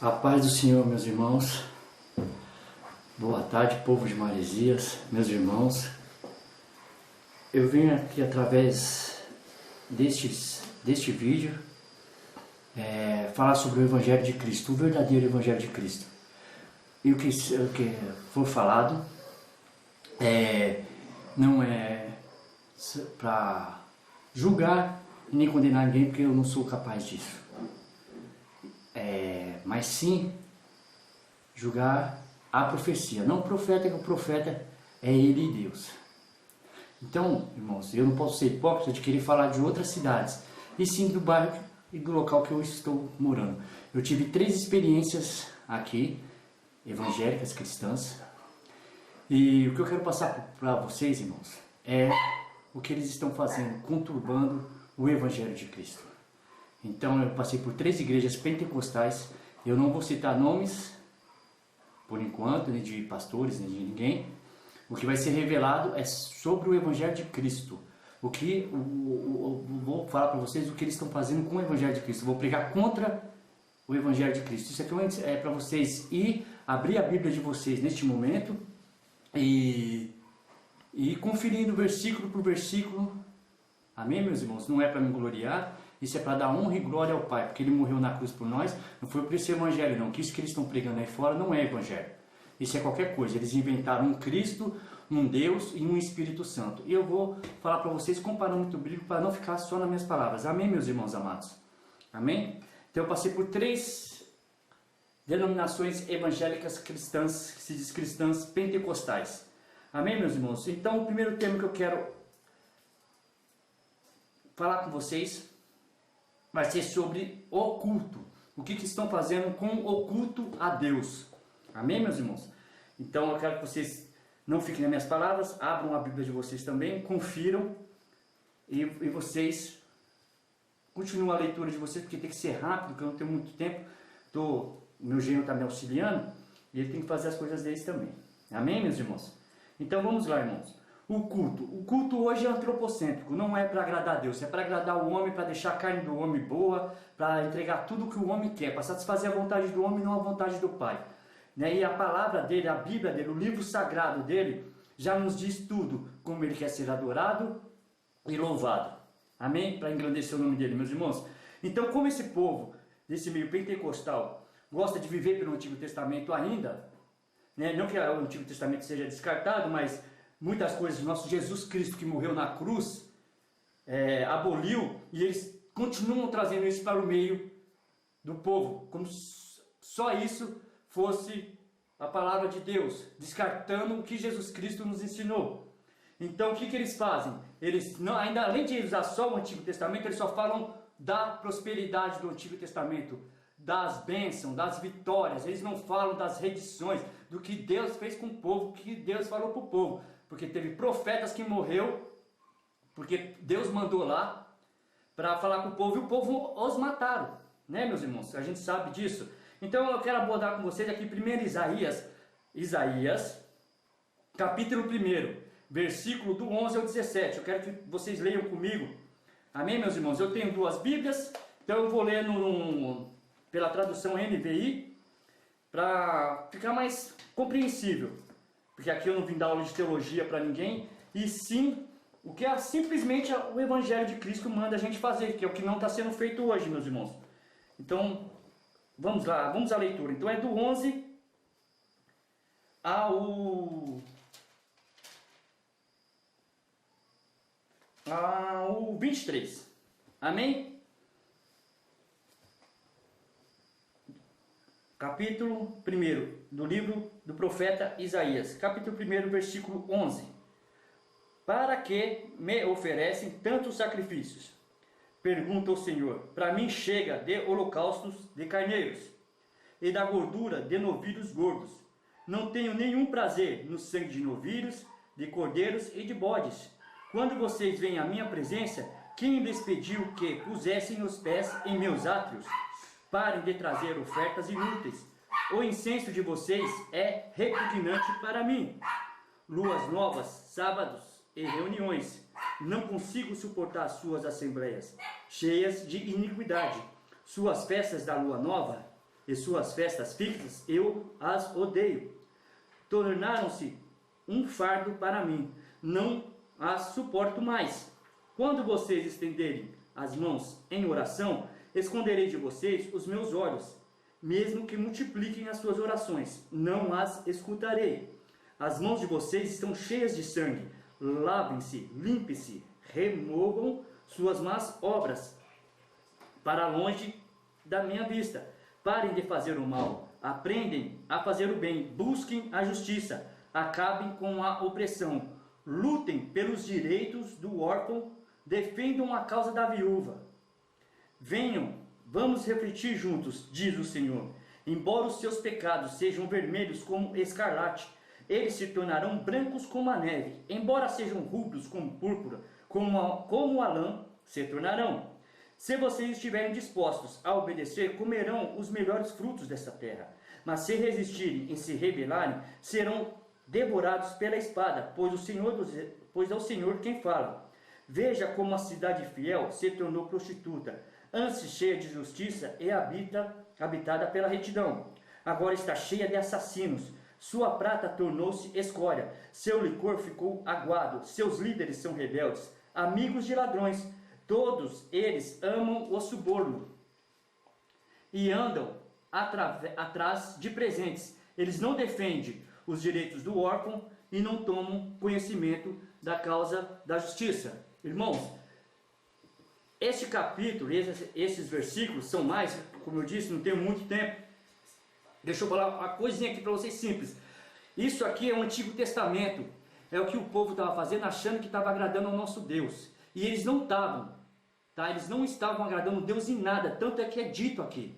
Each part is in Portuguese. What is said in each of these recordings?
A paz do Senhor, meus irmãos. Boa tarde, povo de Maresias, meus irmãos. Eu venho aqui através deste vídeo falar sobre o Evangelho de Cristo, o verdadeiro Evangelho de Cristo. E o que for falado não é para julgar e nem condenar ninguém, porque eu não sou capaz disso. Mas sim julgar a profecia. Não o profeta, que o profeta é ele e Deus. Então, irmãos, eu não posso ser hipócrita de querer falar de outras cidades, e sim do bairro e do local que eu estou morando. Eu tive 3 experiências aqui, evangélicas, cristãs, e o que eu quero passar para vocês, irmãos, é o que eles estão fazendo, conturbando o Evangelho de Cristo. Então, eu passei por 3 igrejas pentecostais. Eu não vou citar nomes, por enquanto, nem de pastores, nem de ninguém. O que vai ser revelado é sobre o Evangelho de Cristo. Vou falar para vocês o que eles estão fazendo com o Evangelho de Cristo. Vou pregar contra o Evangelho de Cristo. Isso aqui é para vocês abrir a Bíblia de vocês neste momento e conferindo versículo por versículo. Amém, meus irmãos? Não é para me gloriar. Isso é para dar honra e glória ao Pai, porque Ele morreu na cruz por nós. Não foi por esse Evangelho não, que isso que eles estão pregando aí fora não é Evangelho. Isso é qualquer coisa. Eles inventaram um Cristo, um Deus e um Espírito Santo. E eu vou falar para vocês com parâmetro bíblico para não ficar só nas minhas palavras. Amém, meus irmãos amados? Amém? Então eu passei por 3 denominações evangélicas cristãs, que se diz cristãs pentecostais. Amém, meus irmãos? Então o primeiro tema que eu quero falar com vocês vai ser sobre o culto. O que estão fazendo com o culto a Deus. Amém, meus irmãos? Então eu quero que vocês não fiquem nas minhas palavras, abram a Bíblia de vocês também, confiram e vocês continuem a leitura de vocês, porque tem que ser rápido, porque eu não tenho muito tempo. O meu genro está me auxiliando e ele tem que fazer as coisas deles também. Amém, meus irmãos? Então vamos lá, irmãos. O culto hoje é antropocêntrico, não é para agradar a Deus, é para agradar o homem, para deixar a carne do homem boa, para entregar tudo o que o homem quer, para satisfazer a vontade do homem e não a vontade do Pai. E a palavra dele, a Bíblia dele, o livro sagrado dele, já nos diz tudo, como ele quer ser adorado e louvado. Amém? Para engrandecer o nome dele, meus irmãos. Então, como esse povo, desse meio pentecostal, gosta de viver pelo Antigo Testamento ainda, não que o Antigo Testamento seja descartado, mas muitas coisas, nosso Jesus Cristo que morreu na cruz, aboliu, e eles continuam trazendo isso para o meio do povo, como só isso fosse a palavra de Deus, descartando o que Jesus Cristo nos ensinou. Então o que eles fazem? Eles, ainda além de usar só o Antigo Testamento, eles só falam da prosperidade do Antigo Testamento, das bênçãos, das vitórias. Eles não falam das redições, do que Deus fez com o povo, o que Deus falou para o povo. Porque teve profetas que morreu, porque Deus mandou lá para falar com o povo, e o povo os mataram, né, meus irmãos? A gente sabe disso. Então eu quero abordar com vocês aqui primeiro Isaías, capítulo 1, versículo do 11 ao 17. Eu quero que vocês leiam comigo. Amém, meus irmãos? Eu tenho 2 Bíblias, então eu vou ler pela tradução NVI, para ficar mais compreensível. Porque aqui eu não vim dar aula de teologia para ninguém, e sim o que simplesmente o Evangelho de Cristo manda a gente fazer, que é o que não está sendo feito hoje, meus irmãos. Então, vamos lá, vamos à leitura. Então é do 11 ao 23. Amém? Capítulo 1 do livro do profeta Isaías, capítulo 1, versículo 11. Para que me oferecem tantos sacrifícios? Pergunta o Senhor. Para mim chega de holocaustos de carneiros e da gordura de novilhos gordos. Não tenho nenhum prazer no sangue de novilhos, de cordeiros e de bodes. Quando vocês vêm à minha presença, quem lhes pediu que pusessem os pés em meus átrios? Parem de trazer ofertas inúteis. O incenso de vocês é repugnante para mim. Luas novas, sábados e reuniões. Não consigo suportar suas assembleias, cheias de iniquidade. Suas festas da lua nova e suas festas fixas eu as odeio. Tornaram-se um fardo para mim, não as suporto mais. Quando vocês estenderem as mãos em oração, esconderei de vocês os meus olhos. Mesmo que multipliquem as suas orações, não as escutarei. As mãos de vocês estão cheias de sangue. Lavem-se, limpem-se, removam suas más obras para longe da minha vista. Parem de fazer o mal, aprendem a fazer o bem, busquem a justiça, acabem com a opressão, lutem pelos direitos do órfão, defendam a causa da viúva. Venham, vamos refletir juntos, diz o Senhor. Embora os seus pecados sejam vermelhos como escarlate, eles se tornarão brancos como a neve. Embora sejam rubros como púrpura, como a lã, se tornarão. Se vocês estiverem dispostos a obedecer, comerão os melhores frutos desta terra. Mas se resistirem e se rebelarem, serão devorados pela espada, pois é o Senhor quem fala. Veja como a cidade fiel se tornou prostituta, antes cheia de justiça e habitada pela retidão. Agora está cheia de assassinos. Sua prata tornou-se escória, seu licor ficou aguado, seus líderes são rebeldes, amigos de ladrões. Todos eles amam o suborno e andam atrás de presentes. Eles não defendem os direitos do órfão e não tomam conhecimento da causa da justiça. Irmãos, este capítulo, esses versículos são mais, como eu disse, não tenho muito tempo. Deixa eu falar uma coisinha aqui para vocês simples. Isso aqui é o Antigo Testamento. É o que o povo estava fazendo, achando que estava agradando ao nosso Deus. E eles não estavam. Tá? Eles não estavam agradando Deus em nada. Tanto é que é dito aqui.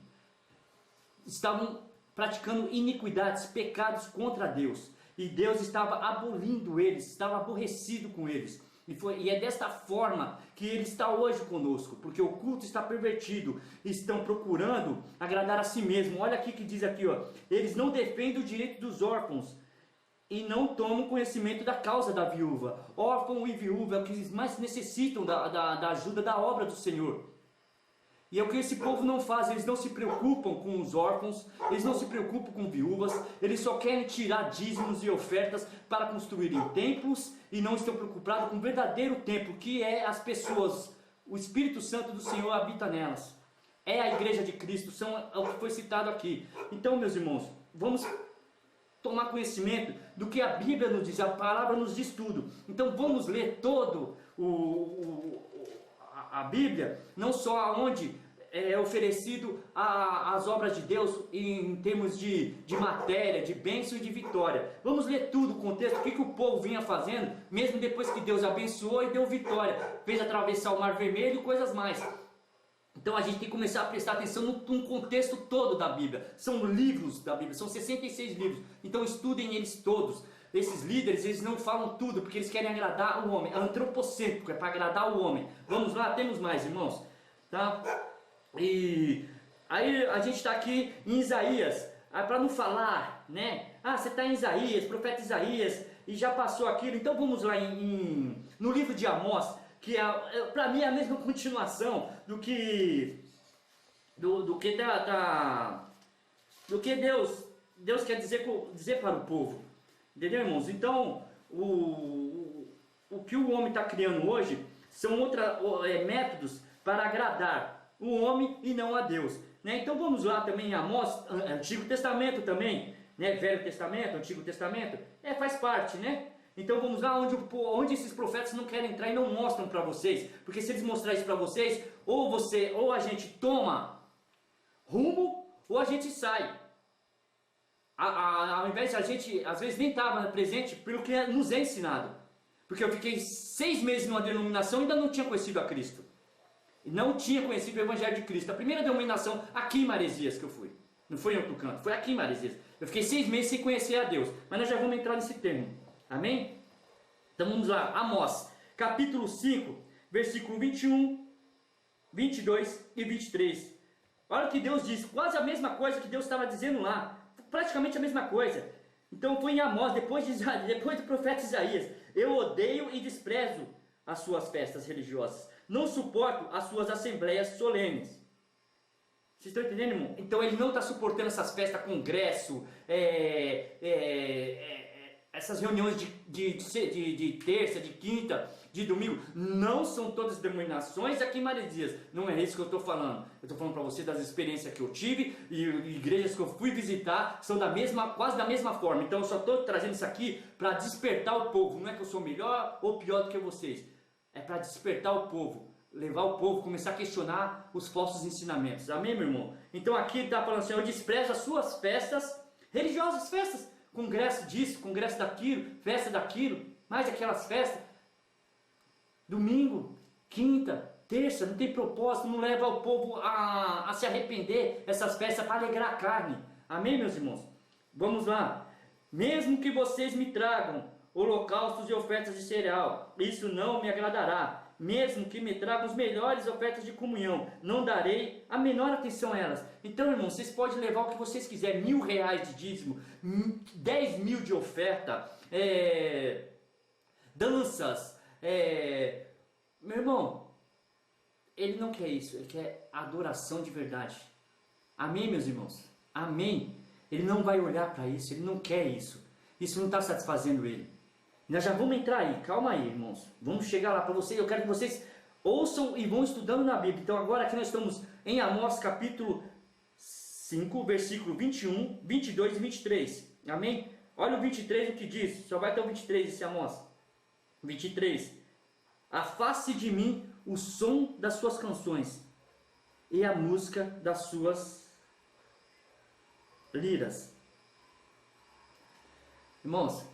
Estavam praticando iniquidades, pecados contra Deus. E Deus estava abolindo eles, estava aborrecido com eles. E é desta forma que Ele está hoje conosco, porque o culto está pervertido, estão procurando agradar a si mesmo. Olha aqui que diz aqui, ó, eles não defendem o direito dos órfãos e não tomam conhecimento da causa da viúva. Órfão e viúva é o que eles mais necessitam da ajuda da obra do Senhor. E é o que esse povo não faz, eles não se preocupam com os órfãos, eles não se preocupam com viúvas, eles só querem tirar dízimos e ofertas para construírem templos e não estão preocupados com o verdadeiro templo, que é as pessoas. O Espírito Santo do Senhor habita nelas. É a igreja de Cristo, é o que foi citado aqui. Então, meus irmãos, vamos tomar conhecimento do que a Bíblia nos diz, a palavra nos diz tudo. Então vamos ler todo a Bíblia, não só onde é oferecido as obras de Deus em termos de matéria, de bênção e de vitória. Vamos ler tudo, o contexto, o que o povo vinha fazendo, mesmo depois que Deus abençoou e deu vitória, fez atravessar o Mar Vermelho e coisas mais. Então a gente tem que começar a prestar atenção no contexto todo da Bíblia. São livros da Bíblia, são 66 livros, então estudem eles todos. Esses líderes, eles não falam tudo, porque eles querem agradar o homem. É antropocêntrico, é para agradar o homem. Vamos lá, temos mais, irmãos, tá? E aí a gente está aqui em Isaías, para não falar, né? Ah, você está em Isaías, profeta Isaías, e já passou aquilo. Então vamos lá no livro de Amós, que para mim é a mesma continuação do que Deus quer dizer para o povo. Entendeu, irmãos? Então o que o homem está criando hoje são métodos para agradar o homem e não a Deus, né? Então vamos lá também em Amós, Antigo Testamento também, né? Velho Testamento, Antigo Testamento, faz parte, né? Então vamos lá onde esses profetas não querem entrar e não mostram para vocês, porque se eles mostrarem isso para vocês, ou a gente toma rumo, ou a gente sai. Ao invés de a gente, às vezes nem estava presente pelo que nos é ensinado, porque eu fiquei 6 meses numa denominação e ainda não tinha conhecido a Cristo. Não tinha conhecido o Evangelho de Cristo. A primeira denominação aqui em Maresias que eu fui. Não foi em outro canto, foi aqui em Maresias. Eu fiquei 6 meses sem conhecer a Deus. Mas nós já vamos entrar nesse termo. Amém? Então vamos lá. Amós, capítulo 5, versículo 21, 22 e 23. Olha o que Deus diz. Quase a mesma coisa que Deus estava dizendo lá. Praticamente a mesma coisa. Então foi em Amós, depois do profeta Isaías. Eu odeio e desprezo as suas festas religiosas. Não suporto as suas assembleias solenes. Vocês estão entendendo, irmão? Então ele não está suportando essas festas, congresso, essas reuniões de terça, de quinta, de domingo. Não são todas denominações aqui em Maresias. Não é isso que eu estou falando. Eu estou falando para você das experiências que eu tive e igrejas que eu fui visitar são quase da mesma forma. Então eu só estou trazendo isso aqui para despertar o povo. Não é que eu sou melhor ou pior do que vocês. É para despertar o povo. Levar o povo, começar a questionar os falsos ensinamentos. Amém, meu irmão? Então aqui está falando assim, eu desprezo as suas festas, religiosas festas, congresso disso, congresso daquilo, festa daquilo, mais aquelas festas, domingo, quinta, terça, não tem propósito, não leva o povo a se arrepender, essas festas para alegrar a carne. Amém, meus irmãos? Vamos lá. Mesmo que vocês me tragam holocaustos e ofertas de cereal, isso não me agradará. Mesmo que me tragam as melhores ofertas de comunhão, não darei a menor atenção a elas. Então, irmão, vocês podem levar o que vocês quiserem, R$1.000 de dízimo, 10 mil de oferta, danças, meu irmão, ele não quer isso, ele quer adoração de verdade. Amém, meus irmãos? Amém. Ele não vai olhar para isso, ele não quer isso. Isso não está satisfazendo ele. Nós já vamos entrar aí, calma aí, irmãos. Vamos chegar lá para vocês. Eu quero que vocês ouçam e vão estudando na Bíblia. Então agora aqui nós estamos em Amós capítulo 5, versículo 21, 22 e 23. Amém? Olha o 23 o que diz. Só vai até o 23 esse Amós. 23. Afaste de mim o som das suas canções e a música das suas liras. Irmãos,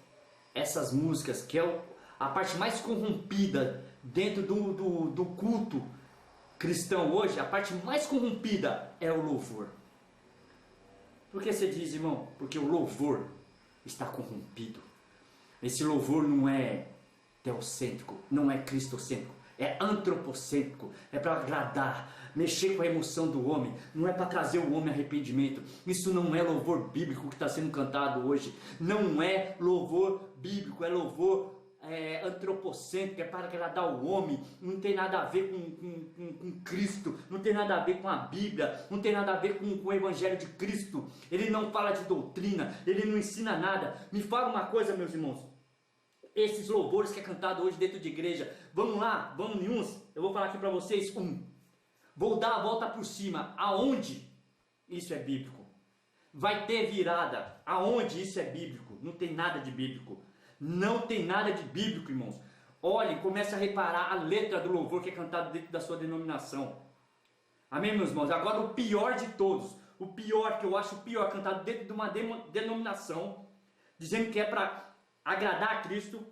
essas músicas, que é a parte mais corrompida dentro do culto cristão hoje, a parte mais corrompida é o louvor. Por que você diz, irmão? Porque o louvor está corrompido. Esse louvor não é teocêntrico, não é cristocêntrico, é antropocêntrico, é para agradar, mexer com a emoção do homem, não é para trazer o homem a arrependimento. Isso não é louvor bíblico que está sendo cantado hoje, não é louvor bíblico, é louvor antropocêntrico, é para agradar o homem, não tem nada a ver com Cristo, não tem nada a ver com a Bíblia, não tem nada a ver com o Evangelho de Cristo. Ele não fala de doutrina, ele não ensina nada. Me fala uma coisa, meus irmãos, esses louvores que é cantado hoje dentro de igreja, vamos lá, vamos em uns, eu vou falar aqui para vocês, vou dar a volta por cima, aonde isso é bíblico? Vai ter virada, aonde isso é bíblico? Não tem nada de bíblico, não tem nada de bíblico, irmãos. Olhe, comece a reparar a letra do louvor que é cantado dentro da sua denominação. Amém, meus irmãos? Agora o pior de todos, o pior que eu acho pior, cantado dentro de uma denominação, dizendo que é para agradar a Cristo,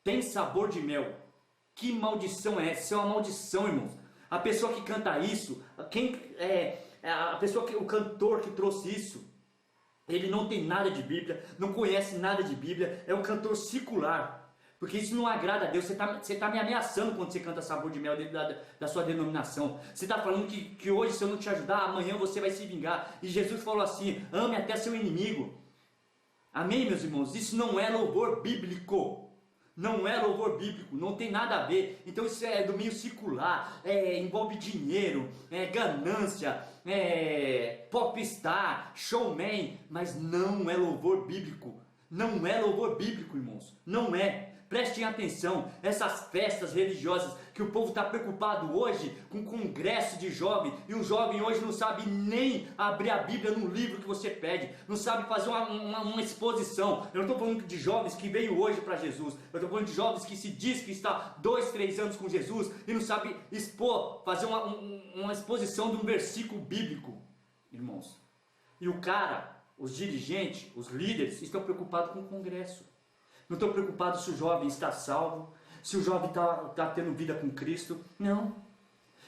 tem sabor de mel. Que maldição é essa? Isso é uma maldição, irmãos. A pessoa que canta isso, o cantor que trouxe isso, ele não tem nada de Bíblia, não conhece nada de Bíblia, é um cantor secular, porque isso não agrada a Deus. Você tá me ameaçando quando você canta sabor de mel dentro da sua denominação. Você está falando que hoje, se eu não te ajudar, amanhã você vai se vingar. E Jesus falou assim: ame até seu inimigo. Amém, meus irmãos? Isso não é louvor bíblico. Não é louvor bíblico, não tem nada a ver. Então isso é do meio circular, envolve dinheiro, ganância, popstar, showman, mas não é louvor bíblico. Não é louvor bíblico, irmãos. Não é. Prestem atenção, essas festas religiosas que o povo está preocupado hoje com congresso de jovem, e o jovem hoje não sabe nem abrir a Bíblia no livro que você pede, não sabe fazer uma exposição. Eu não estou falando de jovens que veio hoje para Jesus, eu estou falando de jovens que se diz que está 2, 3 anos com Jesus e não sabe expor, fazer uma exposição de um versículo bíblico, irmãos. E o cara, os dirigentes, os líderes estão preocupados com o congresso. Não estou preocupado se o jovem está salvo, se o jovem está tendo vida com Cristo. Não.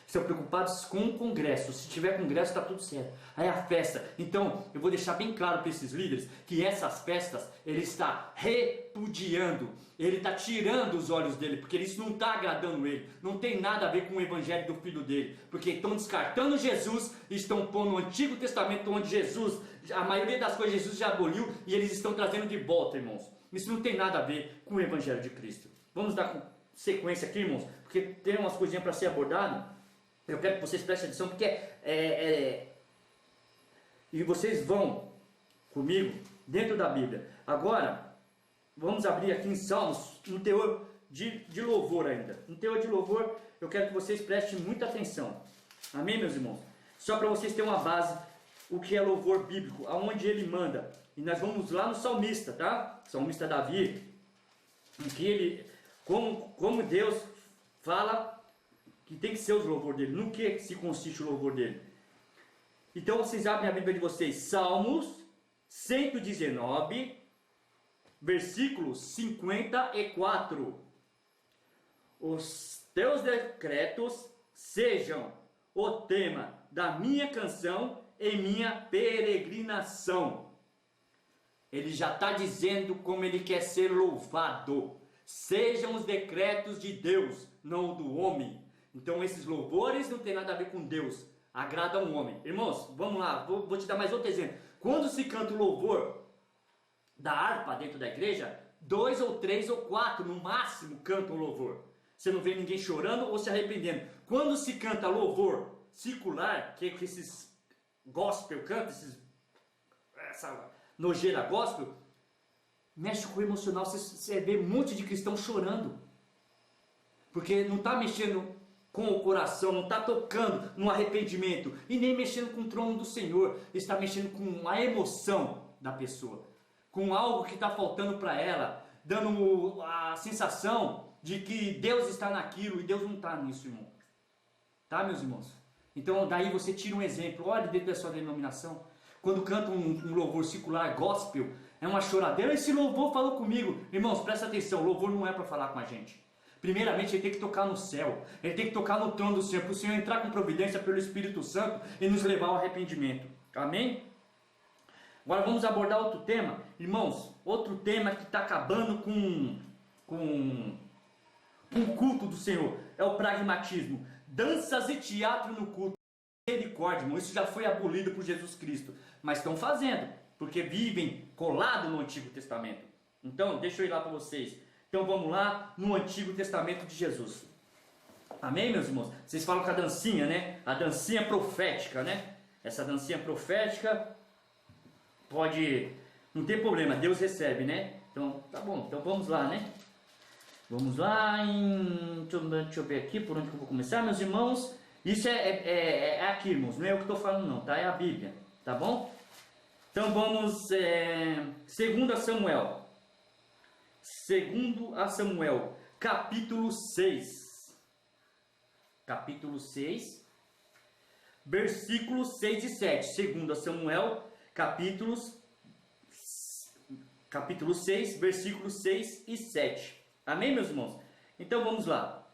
Estão preocupados com o congresso. Se tiver congresso, está tudo certo. Aí a festa. Então, eu vou deixar bem claro para esses líderes que essas festas, ele está repudiando. Ele está tirando os olhos dele, porque isso não está agradando ele. Não tem nada a ver com o evangelho do filho dele. Porque estão descartando Jesus e estão pondo o Antigo Testamento onde Jesus, a maioria das coisas Jesus já aboliu, e eles estão trazendo de volta, irmãos. Isso não tem nada a ver com o Evangelho de Cristo. Vamos dar sequência aqui, irmãos, porque tem umas coisinhas para ser abordado. Eu quero que vocês prestem atenção, porque e vocês vão comigo dentro da Bíblia. Agora, vamos abrir aqui em Salmos, no teor de louvor ainda. No teor de louvor, eu quero que vocês prestem muita atenção. Amém, meus irmãos? Só para vocês terem uma base, o que é louvor bíblico, aonde ele manda. E nós vamos lá no salmista, tá? Salmista Davi, em que ele, como Deus fala que tem que ser o louvor dele, no que se consiste o louvor dele. Então vocês abrem a Bíblia de vocês, Salmos 119, versículo 54. Os teus decretos sejam o tema da minha canção e minha peregrinação. Ele já está dizendo como ele quer ser louvado. Sejam os decretos de Deus, não do homem. Então esses louvores não tem nada a ver com Deus, agradam o homem. Irmãos, vamos lá, vou te dar mais outro exemplo. Quando se canta o louvor da harpa dentro da igreja, 2 ou 3 ou 4 no máximo cantam o louvor. Você não vê ninguém chorando ou se arrependendo. Quando se canta louvor circular, que esses gospel cantam, essa nojeira gospel, mexe com o emocional. Você vê um monte de cristão chorando, porque não está mexendo com o coração, não está tocando no arrependimento e nem mexendo com o trono do Senhor. Está mexendo com a emoção da pessoa, com algo que está faltando para ela, dando a sensação de que Deus está naquilo e Deus não está nisso, irmão. Tá, meus irmãos? Então daí você tira um exemplo. Olha dentro da sua denominação, quando canta um louvor circular gospel, é uma choradeira. Esse louvor falou comigo. Irmãos, presta atenção, o louvor não é para falar com a gente. Primeiramente ele tem que tocar no céu, ele tem que tocar no trono do Senhor, para o Senhor entrar com providência pelo Espírito Santo e nos levar ao arrependimento. Amém? Agora vamos abordar outro tema. Irmãos, outro tema que está acabando com o culto do Senhor é o pragmatismo. Danças e teatro no culto. Misericórdia, irmão, isso já foi abolido por Jesus Cristo. Mas estão fazendo, porque vivem colado no Antigo Testamento. Então, deixa eu ir lá para vocês. Então vamos lá no Antigo Testamento de Jesus. Amém, meus irmãos? Vocês falam com a dancinha, né? A dancinha profética, né? Essa dancinha profética pode... Não tem problema, Deus recebe, né? Então, tá bom. Então vamos lá, né? Vamos lá em... Deixa eu ver aqui por onde que eu vou começar, meus irmãos. Isso é aqui, irmãos. Não é eu que estou falando, não, tá? É a Bíblia, tá bom? Então vamos... 2 Samuel. 2 Samuel, capítulo 6. Capítulo 6, versículos 6 e 7. 2 Samuel, capítulo 6, versículos 6 e 7. Amém, meus irmãos? Então vamos lá.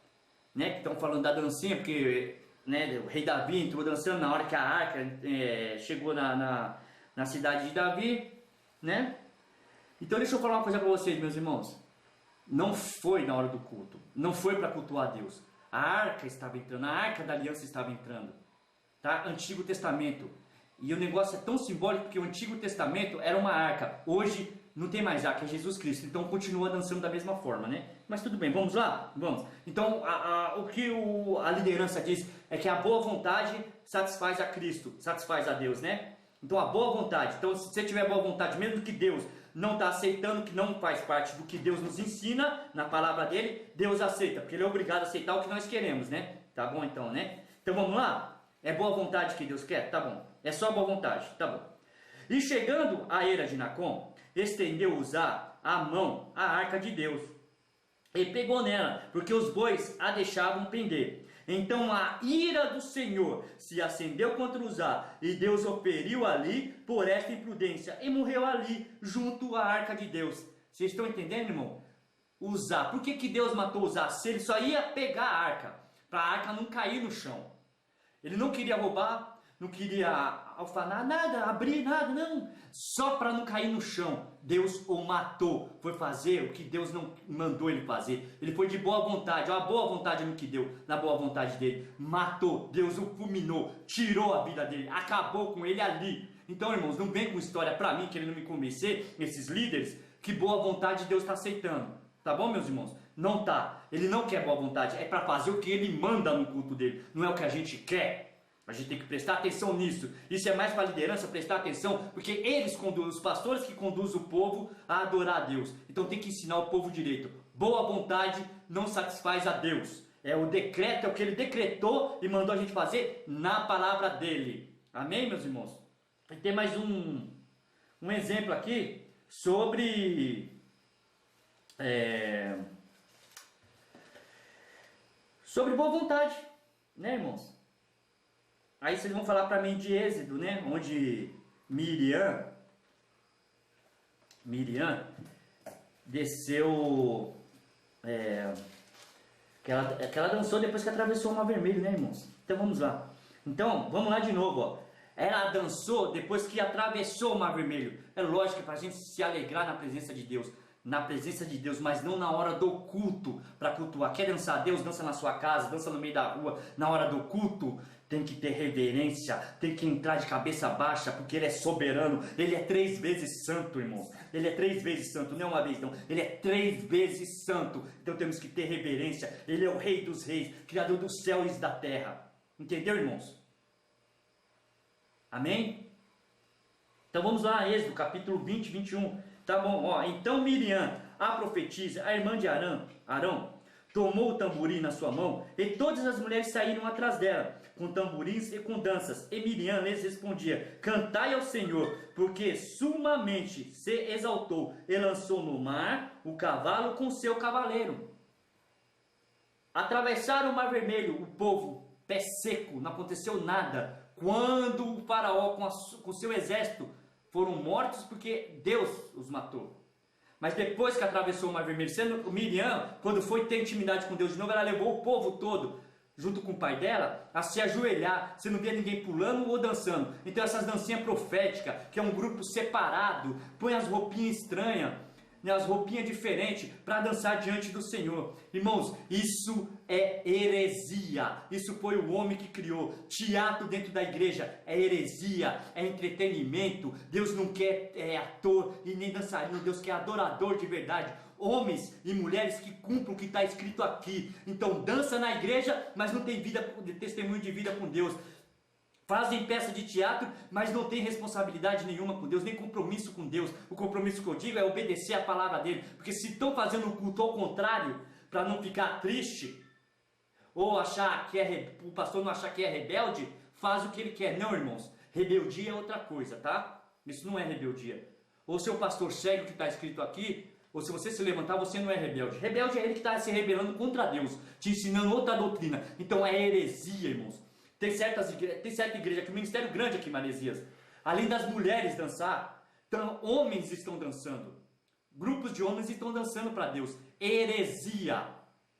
Né, que estão falando da dancinha, porque né, o rei Davi entrou dançando na hora que a arca chegou na cidade de Davi, né? Então deixa eu falar uma coisa para vocês, meus irmãos. Não foi na hora do culto, não foi para cultuar a Deus. A arca estava entrando, a arca da aliança estava entrando, tá? Antigo Testamento. E o negócio é tão simbólico porque o Antigo Testamento era uma arca. Hoje não tem mais arca, é Jesus Cristo. Então continua dançando da mesma forma, né? Mas tudo bem, vamos lá? Vamos. Então o que a liderança diz é que a boa vontade satisfaz a Cristo, satisfaz a Deus, né? Então a boa vontade. Então se você tiver boa vontade, mesmo que Deus não está aceitando, que não faz parte do que Deus nos ensina na palavra dele, Deus aceita, porque ele é obrigado a aceitar o que nós queremos, né? Tá bom então, né? Então vamos lá? É boa vontade que Deus quer? Tá bom. É só boa vontade, tá bom. E chegando à eira de Nacon, estendeu Uzá a mão à arca de Deus e pegou nela, porque os bois a deixavam pender. Então a ira do Senhor se acendeu contra Uzá, e Deus o feriu ali por esta imprudência, e morreu ali, junto à arca de Deus. Vocês estão entendendo, irmão? Uzá, por que Deus matou Uzá? Se ele só ia pegar a arca, para a arca não cair no chão. Ele não queria roubar, não queria alfanar nada, abrir nada, não. Só para não cair no chão. Deus o matou. Foi fazer o que Deus não mandou ele fazer. Ele foi de boa vontade. Olha a boa vontade no que deu, na boa vontade dele. Matou. Deus o fulminou. Tirou a vida dele. Acabou com ele ali. Então, irmãos, não vem com história para mim, querendo me convencer, esses líderes, que boa vontade Deus está aceitando. Tá bom, meus irmãos? Não tá. Ele não quer boa vontade. É para fazer o que ele manda no culto dele. Não é o que a gente quer. A gente tem que prestar atenção nisso. Isso é mais para a liderança prestar atenção, porque eles conduzem, os pastores que conduzem o povo a adorar a Deus. Então tem que ensinar o povo direito. Boa vontade não satisfaz a Deus. É o decreto, é o que ele decretou e mandou a gente fazer na palavra dele. Amém, meus irmãos? E tem mais um exemplo aqui sobre boa vontade, né, irmãos? Aí vocês vão falar para mim de Êxodo, né? Onde Miriam desceu, que ela dançou depois que atravessou o Mar Vermelho, né, irmãos? Então vamos lá. Então, vamos lá de novo, ó. Ela dançou depois que atravessou o Mar Vermelho. É lógico que é para a gente se alegrar na presença de Deus. Na presença de Deus, mas não na hora do culto, para cultuar. Quer dançar a Deus? Dança na sua casa, dança no meio da rua. Na hora do culto, tem que ter reverência, tem que entrar de cabeça baixa, porque Ele é soberano. Ele é 3 vezes santo, irmãos. Ele é 3 vezes santo, não é uma vez não. Ele é 3 vezes santo. Então temos que ter reverência. Ele é o Rei dos Reis, Criador dos céus e da terra. Entendeu, irmãos? Amém? Então vamos lá, Êxodo, capítulo 20, 21. Tá bom, ó. Então Miriam, a profetisa, a irmã de Arão, tomou o tamborim na sua mão, e todas as mulheres saíram atrás dela, com tamborins e com danças. E Miriam lhes respondia: cantai ao Senhor, porque sumamente se exaltou, e lançou no mar o cavalo com seu cavaleiro. Atravessaram o Mar Vermelho, o povo, pé seco, não aconteceu nada. Quando o faraó com seu exército foram mortos, porque Deus os matou. Mas depois que atravessou o Mar Vermelho, sendo Miriam, quando foi ter intimidade com Deus de novo, ela levou o povo todo, junto com o pai dela, a se ajoelhar. Você não via ninguém pulando ou dançando. Então essas dancinhas proféticas, que é um grupo separado, põe as roupinhas estranhas, as roupinhas diferentes, para dançar diante do Senhor. Irmãos, isso é heresia. Isso foi o homem que criou. Teatro dentro da igreja é heresia, é entretenimento. Deus não quer ator e nem dançarino. Deus quer adorador de verdade. Homens e mulheres que cumprem o que está escrito aqui. Então dança na igreja, mas não tem vida, testemunho de vida com Deus. Fazem peça de teatro, mas não tem responsabilidade nenhuma com Deus, nem compromisso com Deus. O compromisso que eu digo é obedecer a palavra dele. Porque se estão fazendo o culto ao contrário, para não ficar triste, ou achar que o pastor não achar que é rebelde, faz o que ele quer. Não, irmãos, rebeldia é outra coisa, tá? Isso não é rebeldia. Ou seu pastor segue o que está escrito aqui, ou se você se levantar, você não é rebelde. Rebelde é ele que está se rebelando contra Deus, te ensinando outra doutrina. Então é heresia, irmãos. Tem certa igreja que o ministério grande aqui em Maresias, além das mulheres dançar, então, homens estão dançando. Grupos de homens estão dançando para Deus. Heresia.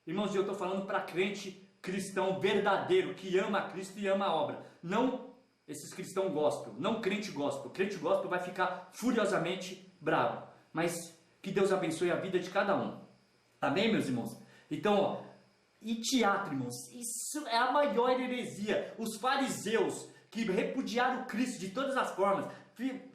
Irmãos, eu estou falando para crente cristão verdadeiro, que ama a Cristo e ama a obra. Não esses cristãos gospel, não crente gospel. Crente gospel vai ficar furiosamente bravo. Mas que Deus abençoe a vida de cada um. Amém, meus irmãos? Então, ó. E teatro, irmãos, isso é a maior heresia. Os fariseus que repudiaram Cristo de todas as formas,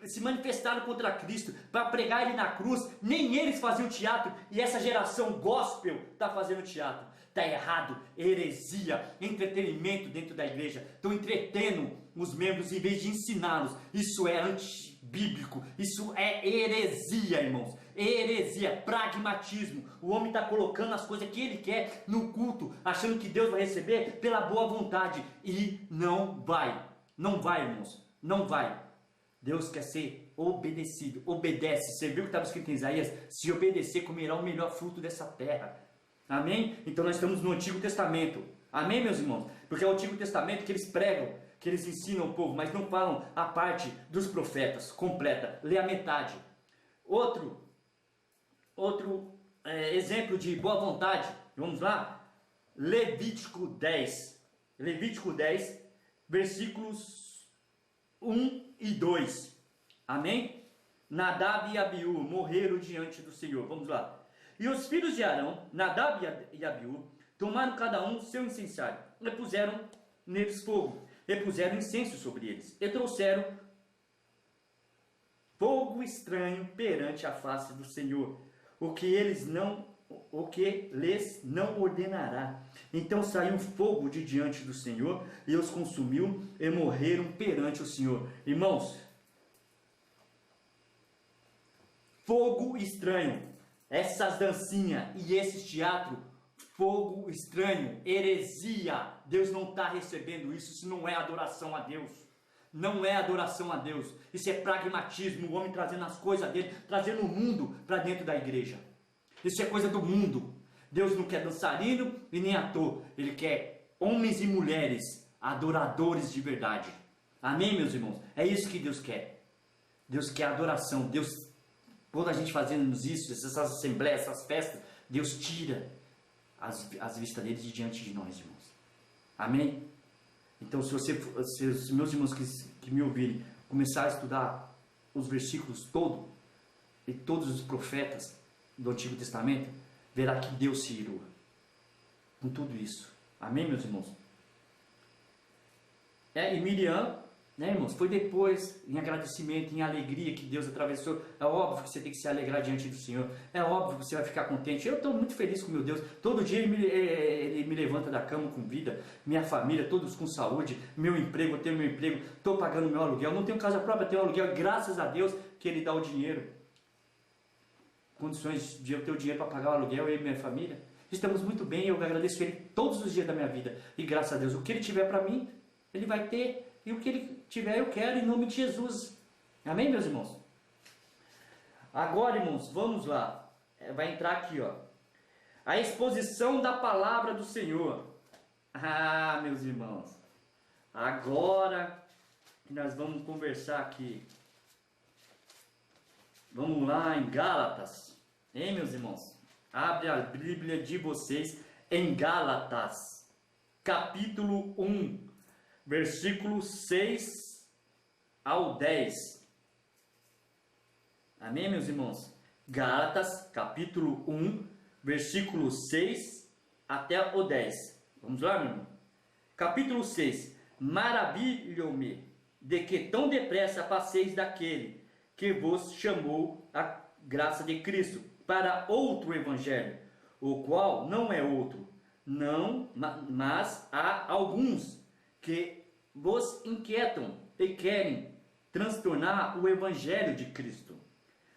se manifestaram contra Cristo para pregar ele na cruz, nem eles faziam teatro, e essa geração gospel está fazendo teatro. Está errado, heresia, entretenimento dentro da igreja. Estão entretendo os membros em vez de ensiná-los. Isso é antibíblico, isso é heresia, irmãos. Heresia, pragmatismo. O homem está colocando as coisas que ele quer no culto, achando que Deus vai receber pela boa vontade. E não vai. Não vai, irmãos. Não vai. Deus quer ser obedecido. Obedece. Você viu o que estava escrito em Isaías? Se obedecer, comerá o melhor fruto dessa terra. Amém? Então nós estamos no Antigo Testamento. Amém, meus irmãos? Porque é o Antigo Testamento que eles pregam, que eles ensinam o povo, mas não falam a parte dos profetas completa. Lê a metade. Outro exemplo de boa vontade. Vamos lá? Levítico 10. Levítico 10, versículos 1 e 2. Amém? Nadab e Abiú morreram diante do Senhor. Vamos lá. E os filhos de Arão, Nadab e Abiú, tomaram cada um seu incensário, e puseram neles fogo, e puseram incenso sobre eles, e trouxeram fogo estranho perante a face do Senhor, o que eles não o que lhes não ordenará. Então saiu um fogo de diante do Senhor e os consumiu e morreram perante o Senhor. Irmãos, fogo estranho, essas dancinhas e esses teatros, fogo estranho, heresia. Deus não está recebendo isso, isso não é adoração a Deus. Não é adoração a Deus, isso é pragmatismo, o homem trazendo as coisas dele, trazendo o mundo para dentro da igreja. Isso é coisa do mundo. Deus não quer dançarino e nem ator, Ele quer homens e mulheres adoradores de verdade. Amém, meus irmãos? É isso que Deus quer. Deus quer adoração. Deus, quando a gente fazendo isso, essas assembleias, essas festas, Deus tira as vistas deles de diante de nós, irmãos. Amém? Então, se os meus irmãos que me ouvirem começar a estudar os versículos todos e todos os profetas do Antigo Testamento, verá que Deus se irou com tudo isso. Amém, meus irmãos? E Miriam, né, irmãos, foi depois, em agradecimento, em alegria que Deus atravessou. É óbvio que você tem que se alegrar diante do Senhor. É óbvio que você vai ficar contente. Eu estou muito feliz com meu Deus. Todo dia Ele me levanta da cama com vida. Minha família, todos com saúde. Meu emprego, eu tenho meu emprego. Estou pagando meu aluguel. Não tenho casa própria, tenho aluguel. Graças a Deus que Ele dá o dinheiro. Condições de eu ter o dinheiro para pagar o aluguel, eu e minha família. Estamos muito bem. Eu agradeço Ele todos os dias da minha vida. E graças a Deus, o que Ele tiver para mim, Ele vai ter. E o que Ele tiver, eu quero, em nome de Jesus. Amém, meus irmãos? Agora, irmãos, vamos lá. Vai entrar aqui, ó. A exposição da palavra do Senhor. Ah, meus irmãos. Agora nós vamos conversar aqui. Vamos lá em Gálatas. Hein, meus irmãos? Abre a Bíblia de vocês em Gálatas. Capítulo 1. Versículo 6 ao 10. Amém, meus irmãos? Gálatas, capítulo 1, versículo 6 até o 10. Vamos lá, meu irmão? Capítulo 6. Maravilho-me de que tão depressa passeis daquele que vos chamou a graça de Cristo para outro evangelho, o qual não é outro, não, mas há alguns que vos inquietam e querem transtornar o evangelho de Cristo.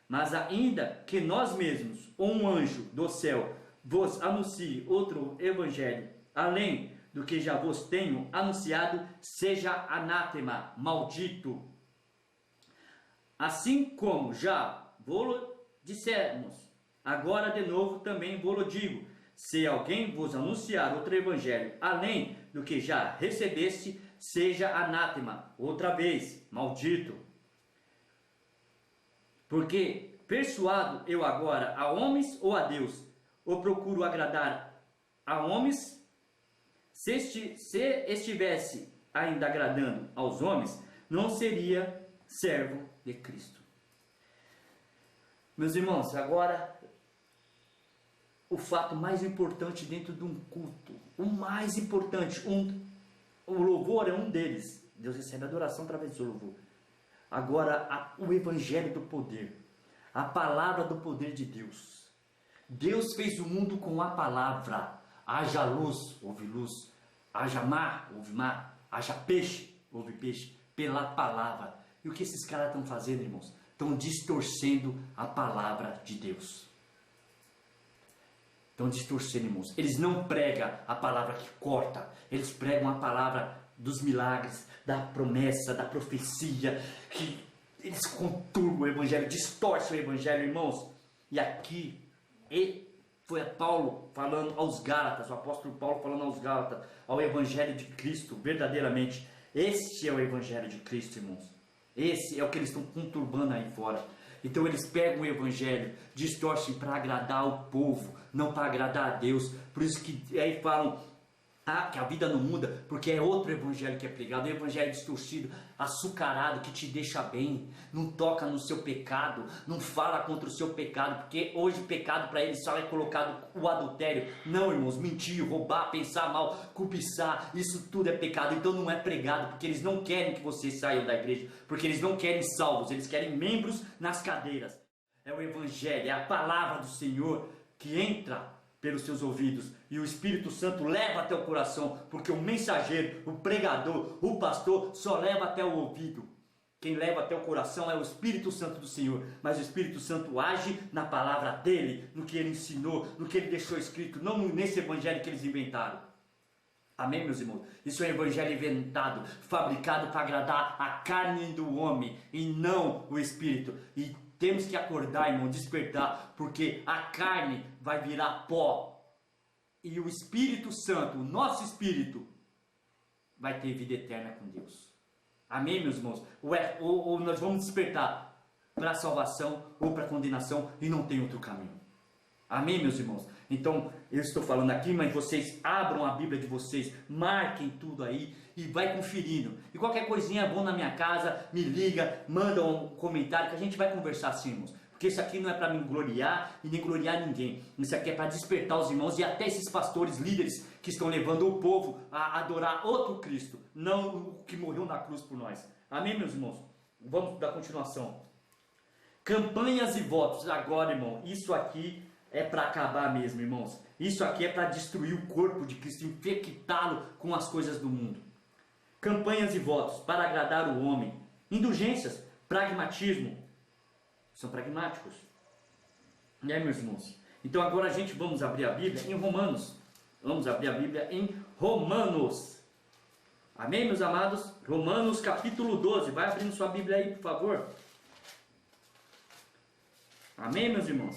Mas ainda que nós mesmos, ou um anjo do céu, vos anuncie outro evangelho, além do que já vos tenho anunciado, seja anátema, maldito. Assim como já vos dissemos, agora de novo também vos digo, se alguém vos anunciar outro evangelho, além do que já recebeste, seja anátema, outra vez, maldito. Porque persuado eu agora a homens ou a Deus, ou procuro agradar a homens? Se estivesse ainda agradando aos homens, não seria servo de Cristo. Meus irmãos, agora o fato mais importante dentro de um culto, o mais importante, o louvor é um deles. Deus recebe adoração através do louvor. Agora, o evangelho do poder, a palavra do poder de Deus. Deus fez o mundo com a palavra. Haja luz, houve luz. Haja mar, houve mar. Haja peixe, houve peixe. Pela palavra. E o que esses caras estão fazendo, irmãos? Estão distorcendo a palavra de Deus. Estão distorcendo, irmãos. Eles não pregam a palavra que corta. Eles pregam a palavra dos milagres, da promessa, da profecia. Que eles conturbam o evangelho, distorcem o evangelho, irmãos. E aqui, foi Paulo falando aos Gálatas, o apóstolo Paulo falando aos Gálatas, ao evangelho de Cristo, verdadeiramente. Este é o evangelho de Cristo, irmãos. Esse é o que eles estão conturbando aí fora. Então eles pegam o evangelho, distorcem para agradar o povo, não para agradar a Deus. Por isso que aí falam que a vida não muda, porque é outro evangelho que é pregado, um evangelho distorcido, açucarado, que te deixa bem, não toca no seu pecado, não fala contra o seu pecado, porque hoje pecado para eles só é colocado o adultério. Não, irmãos, mentir, roubar, pensar mal, cobiçar, isso tudo é pecado. Então não é pregado, porque eles não querem que vocês saiam da igreja, porque eles não querem salvos, eles querem membros nas cadeiras. É o evangelho, é a palavra do Senhor que entra pelos seus ouvidos e o Espírito Santo leva até o coração, porque o mensageiro, o pregador, o pastor só leva até o ouvido. Quem leva até o coração é o Espírito Santo do Senhor, mas o Espírito Santo age na palavra dele, no que ele ensinou, no que ele deixou escrito, não nesse evangelho que eles inventaram. Amém, meus irmãos? Isso é um evangelho inventado, fabricado para agradar a carne do homem e não o Espírito. E temos que acordar, irmão, despertar, porque a carne vai virar pó e o Espírito Santo, o nosso Espírito, vai ter vida eterna com Deus. Amém, meus irmãos? Ou nós vamos despertar para a salvação ou para a condenação e não tem outro caminho. Amém, meus irmãos? Então, eu estou falando aqui, mas vocês abram a Bíblia de vocês, marquem tudo aí e vai conferindo. E qualquer coisinha bom na minha casa, me liga, manda um comentário que a gente vai conversar assim, irmãos. Porque isso aqui não é para me gloriar e nem gloriar ninguém. Isso aqui é para despertar os irmãos e até esses pastores líderes que estão levando o povo a adorar outro Cristo, não o que morreu na cruz por nós. Amém, meus irmãos? Vamos dar continuação. Campanhas e votos. Agora, irmão, isso aqui é para acabar mesmo, irmãos. Isso aqui é para destruir o corpo de Cristo, infectá-lo com as coisas do mundo. Campanhas e votos para agradar o homem. Indulgências, pragmatismo. São pragmáticos. E aí, meus irmãos? Então agora a gente vamos abrir a Bíblia em Romanos. Vamos abrir a Bíblia em Romanos. Amém, meus amados? Romanos capítulo 12. Vai abrindo sua Bíblia aí, por favor. Amém, meus irmãos?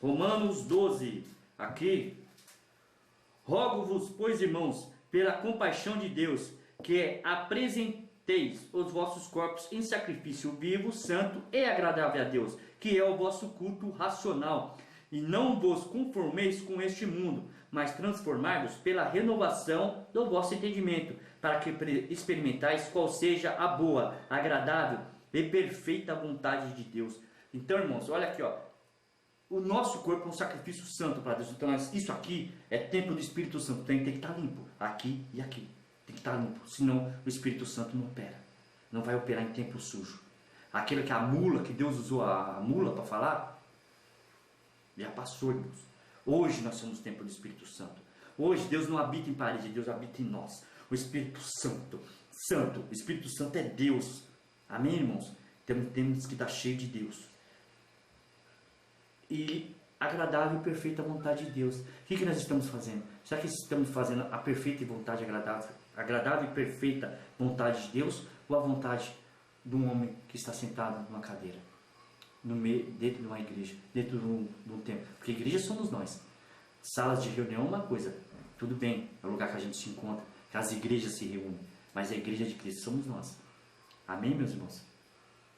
Romanos 12. Aqui. Rogo-vos, pois, irmãos, pela compaixão de Deus, que apresenteis os vossos corpos em sacrifício vivo, santo e agradável a Deus, que é o vosso culto racional. E não vos conformeis com este mundo, mas transformai-vos pela renovação do vosso entendimento, para que experimentais qual seja a boa, agradável e perfeita vontade de Deus. Então, irmãos, olha aqui, ó. O nosso corpo é um sacrifício santo para Deus. Então, isso aqui é templo do Espírito Santo. Tem que estar limpo, aqui e aqui. Tem que estar limpo, senão o Espírito Santo não opera. Não vai operar em templo sujo. Aquilo que a mula, que Deus usou a mula para falar, já passou, irmãos. Hoje nós somos o templo do Espírito Santo. Hoje Deus não habita em parede, Deus habita em nós. O Espírito Santo, Santo, o Espírito Santo é Deus. Amém, irmãos? Temos que estar cheio de Deus. E agradável e perfeita vontade de Deus. O que nós estamos fazendo? Será que estamos fazendo a perfeita e vontade agradável e perfeita vontade de Deus, ou a vontade de um homem que está sentado numa cadeira, dentro de uma igreja, dentro de um templo? Porque igreja somos nós. Salas de reunião é uma coisa, tudo bem, é o lugar que a gente se encontra, que as igrejas se reúnem, mas a igreja de Cristo somos nós. Amém, meus irmãos?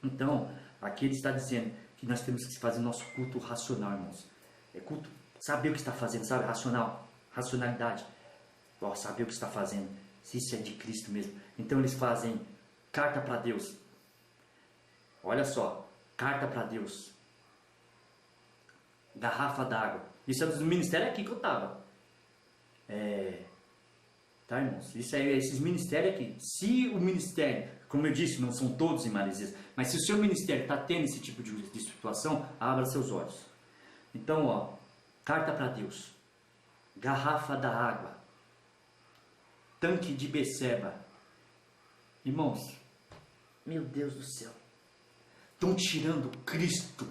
Então, aqui ele está dizendo que nós temos que fazer nosso culto racional, irmãos. É culto, saber o que está fazendo, sabe? Racionalidade. Saber o que está fazendo, se isso é de Cristo mesmo. Então eles fazem carta para Deus. Olha só, carta para Deus. Garrafa d'água. Isso é do ministério aqui que eu estava. Tá, irmãos? Isso é esses ministérios aqui. Se o ministério, como eu disse, não são todos em Maresias, mas se o seu ministério está tendo esse tipo de situação, abra seus olhos. Então, ó, carta para Deus, garrafa da água, tanque de Beceba. Irmãos, meu Deus do céu, estão tirando Cristo.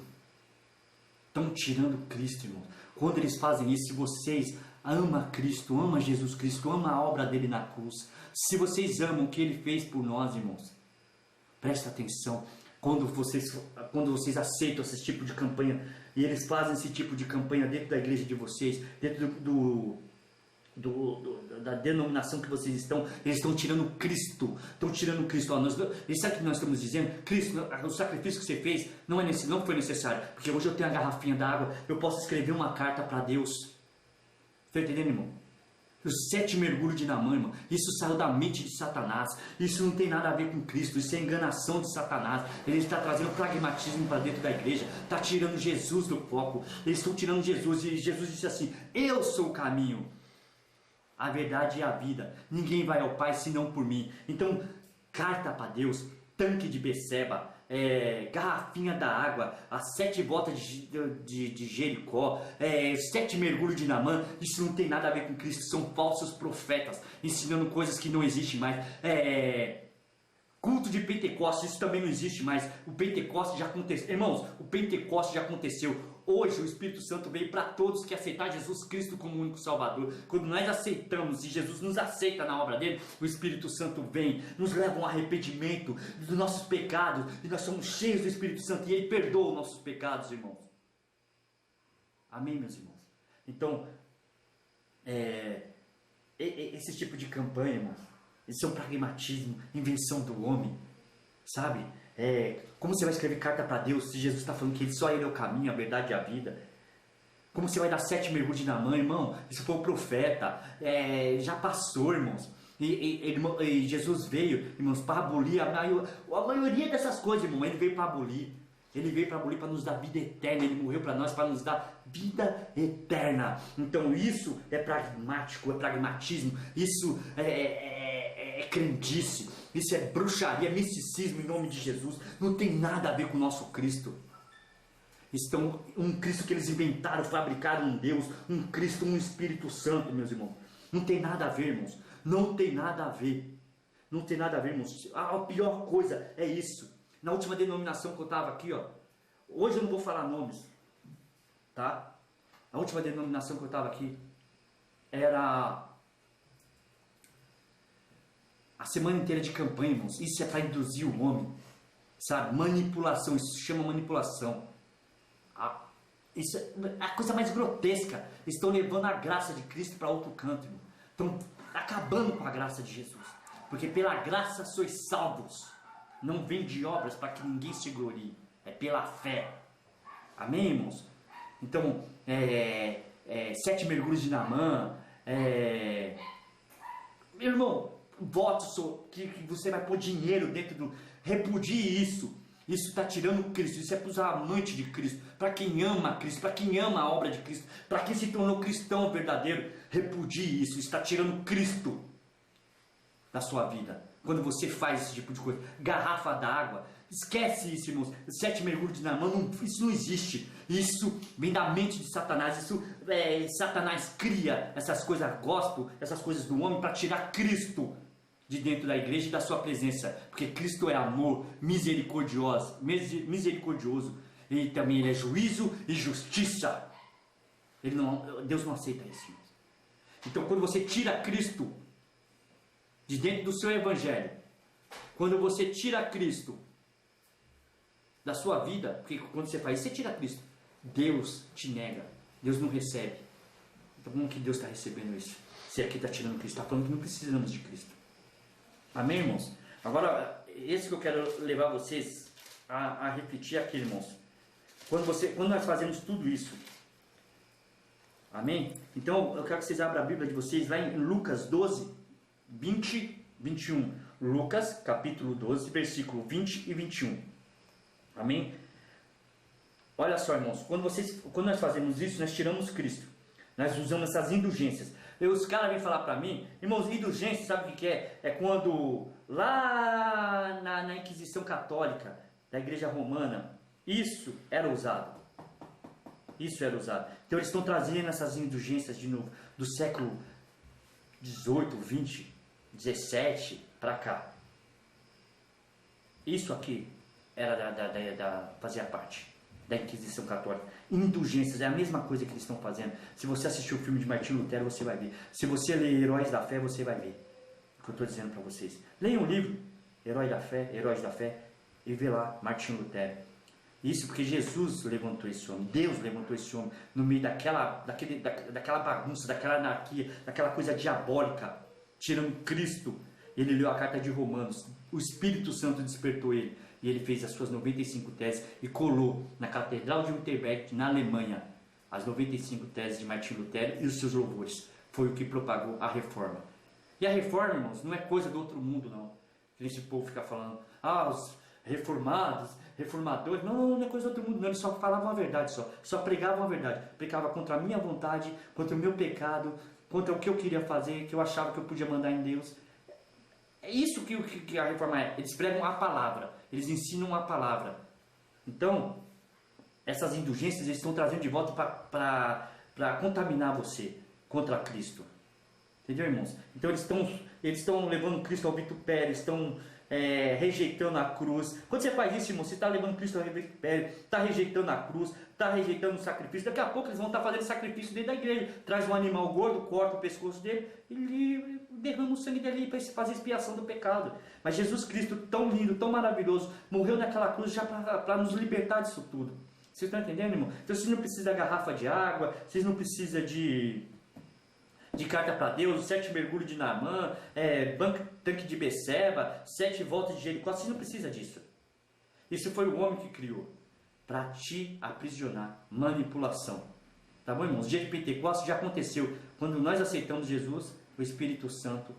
Estão tirando Cristo, irmãos. Quando eles fazem isso, se vocês amam Cristo, amam Jesus Cristo, amam a obra dele na cruz, se vocês amam o que ele fez por nós, irmãos, presta atenção. Quando vocês aceitam esse tipo de campanha, e eles fazem esse tipo de campanha dentro da igreja de vocês, dentro da denominação que vocês estão, eles estão tirando Cristo. Estão tirando Cristo. Isso é o que nós estamos dizendo. Cristo, o sacrifício que você fez não foi necessário. Porque hoje eu tenho a garrafinha d'água, eu posso escrever uma carta para Deus. Está entendendo, irmão? Os 7 mergulhos de Naamã, irmão, isso saiu da mente de Satanás. Isso não tem nada a ver com Cristo. Isso é enganação de Satanás. Ele está trazendo pragmatismo para dentro da igreja. Está tirando Jesus do foco. Eles estão tirando Jesus. E Jesus disse assim: eu sou o caminho, a verdade e a vida. Ninguém vai ao Pai senão por mim. Então, carta para Deus tanque de Beceba, garrafinha da água, as 7 voltas de Jericó, 7 mergulhos de Naamã. Isso não tem nada a ver com Cristo, são falsos profetas ensinando coisas que não existem mais. Culto de Pentecostes, isso também não existe mais. O Pentecostes já aconteceu. Irmãos, o Pentecostes já aconteceu. Hoje o Espírito Santo veio para todos que aceitar Jesus Cristo como único Salvador. Quando nós aceitamos e Jesus nos aceita na obra dele, o Espírito Santo vem, nos leva a um arrependimento dos nossos pecados, e nós somos cheios do Espírito Santo e ele perdoa os nossos pecados, irmãos. Amém, meus irmãos? Então, esse tipo de campanha, irmãos, isso é um pragmatismo, invenção do homem, sabe? Como você vai escrever carta para Deus se Jesus está falando que só Ele é o caminho, a verdade e a vida? Como você vai dar 7 mergulhos de Naamã, irmão? Isso foi o profeta, já passou, irmãos. E Jesus veio, irmãos, para abolir a maioria dessas coisas, irmão. Ele veio para abolir. Ele veio para abolir, para nos dar vida eterna. Ele morreu para nós, para nos dar vida eterna. Então isso é pragmático, é pragmatismo. Isso é crendice. Isso é bruxaria, misticismo em nome de Jesus. Não tem nada a ver com o nosso Cristo. Estão um Cristo que eles inventaram, fabricaram um Deus, um Cristo, um Espírito Santo, meus irmãos. Não tem nada a ver, irmãos. Não tem nada a ver. Não tem nada a ver, irmãos. A pior coisa é isso. Na última denominação que eu estava aqui, ó. Hoje eu não vou falar nomes, tá? A última denominação que eu estava aqui era a semana inteira de campanha, irmãos. Isso é para induzir o homem, sabe? Manipulação, isso se chama manipulação. Isso é a coisa mais grotesca. Estão levando a graça de Cristo para outro canto, irmão. Estão acabando com a graça de Jesus. Porque pela graça sois salvos. Não vem de obras para que ninguém se glorie. É pela fé. Amém, irmãos? Então, 7 mergulhos de Naamã. Meu irmão, votos que você vai pôr dinheiro dentro do... Repudie isso. Isso está tirando Cristo. Isso é para os amantes de Cristo. Para quem ama Cristo. Para quem ama a obra de Cristo. Para quem se tornou cristão verdadeiro. Repudie isso. Está tirando Cristo da sua vida. Quando você faz esse tipo de coisa. Garrafa d'água. Esquece isso, irmãos. 7 mergulhos de Naamã. Isso não existe. Isso vem da mente de Satanás. Isso, Satanás cria essas coisas gospel. Essas coisas do homem para tirar Cristo de dentro da igreja e da sua presença, porque Cristo é amor, misericordioso, e também ele é juízo e justiça. Deus não aceita isso, irmãos. Então quando você tira Cristo de dentro do seu evangelho, quando você tira Cristo da sua vida, porque quando você faz isso, você tira Cristo, Deus te nega, Deus não recebe. Então como que Deus está recebendo isso? Se aqui está tirando Cristo, está falando que não precisamos de Cristo. Amém, irmãos? Agora, esse que eu quero levar vocês a refletir aqui, irmãos. Quando nós fazemos tudo isso, amém? Então, eu quero que vocês abram a Bíblia de vocês lá em Lucas 12, 20, 21. Lucas, capítulo 12, versículo 20 e 21. Amém? Olha só, irmãos. Quando nós fazemos isso, nós tiramos Cristo. Nós usamos essas indulgências. E os caras vêm falar para mim, irmãos, indulgência, sabe o que é? É quando lá na Inquisição Católica, da Igreja Romana, isso era usado. Isso era usado. Então eles estão trazendo essas indulgências de novo, do século 18, 20, 17 para cá. Isso aqui era fazia parte da Inquisição Católica. Indulgências é a mesma coisa que eles estão fazendo. Se você assistir o filme de Martinho Lutero, você vai ver. Se você ler Heróis da Fé, você vai ver o que eu estou dizendo para vocês. Leiam o livro Heróis da Fé, e vê lá Martinho Lutero. Isso porque Jesus levantou esse homem, Deus levantou esse homem no meio daquela bagunça, daquela anarquia, daquela coisa diabólica, tirando Cristo. Ele leu a carta de Romanos, o Espírito Santo despertou ele. E ele fez as suas 95 teses e colou na Catedral de Wittenberg, na Alemanha, as 95 teses de Martinho Lutero e os seus louvores. Foi o que propagou a Reforma. E a Reforma, irmãos, não é coisa do outro mundo, não. Esse povo fica falando, os reformados, reformadores. Não é coisa do outro mundo, não. Eles só falavam a verdade, só pregavam a verdade. Pregava contra a minha vontade, contra o meu pecado, contra o que eu queria fazer, que eu achava que eu podia mandar em Deus. É isso que a reforma é. Eles pregam a palavra, eles ensinam a palavra. Então, essas indulgências eles estão trazendo de volta para contaminar você contra Cristo. Entendeu, irmãos? Então eles estão levando Cristo ao vitupério, estão rejeitando a cruz. Quando você faz isso, irmão, você está levando Cristo ao vitupério, está rejeitando a cruz, está rejeitando o sacrifício. Daqui a pouco eles vão estar fazendo sacrifício dentro da igreja. Traz um animal gordo, corta o pescoço dele e derrama o sangue dele para fazer expiação do pecado. Mas Jesus Cristo, tão lindo, tão maravilhoso, morreu naquela cruz já para nos libertar disso tudo. Vocês estão entendendo, irmão? Então vocês não precisam de garrafa de água, vocês não precisam de carta para Deus, 7 mergulhos de Naamã, tanque de Beceba, 7 voltas de Jericó. Você não precisa disso. Isso foi o homem que criou para te aprisionar. Manipulação. Tá bom, irmãos? O dia de Pentecostes já aconteceu. Quando nós aceitamos Jesus, o Espírito Santo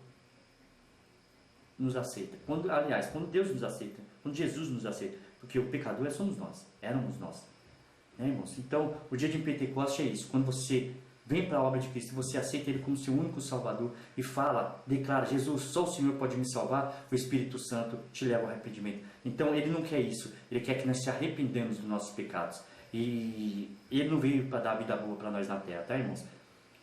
nos aceita. Quando Deus nos aceita, quando Jesus nos aceita, porque o pecador somos nós, éramos nós. Irmãos? Então, o dia de Pentecostes é isso. Quando você vem para a obra de Cristo, você aceita Ele como seu único Salvador e fala, declara, Jesus, só o Senhor pode me salvar, o Espírito Santo te leva ao arrependimento. Então Ele não quer isso, Ele quer que nós se arrependamos dos nossos pecados. E Ele não veio para dar vida boa para nós na terra, tá, irmãos?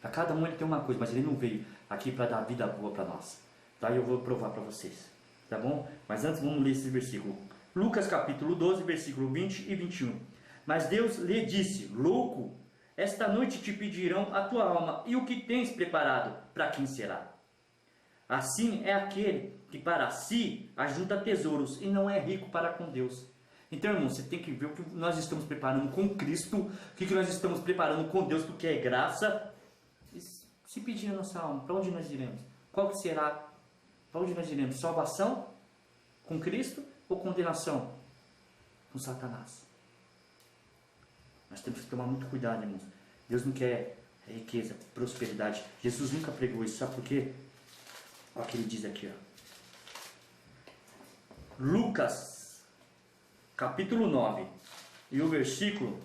A cada um Ele tem uma coisa, mas Ele não veio aqui para dar vida boa para nós. Tá? Eu vou provar para vocês, tá bom? Mas antes vamos ler esse versículo. Lucas capítulo 12, versículo 20 e 21. Mas Deus lhe disse, louco, esta noite te pedirão a tua alma, e o que tens preparado, para quem será? Assim é aquele que para si ajunta tesouros, e não é rico para com Deus. Então, irmão, você tem que ver o que nós estamos preparando com Cristo, o que nós estamos preparando com Deus, porque é graça. E se pedir a nossa alma, para onde nós iremos? Qual que será? Para onde nós iremos? Salvação com Cristo ou condenação com Satanás? Nós temos que tomar muito cuidado, irmãos. Deus não quer riqueza, prosperidade. Jesus nunca pregou isso. Sabe por quê? Olha o que ele diz aqui. Ó. Lucas, capítulo 9. E o versículo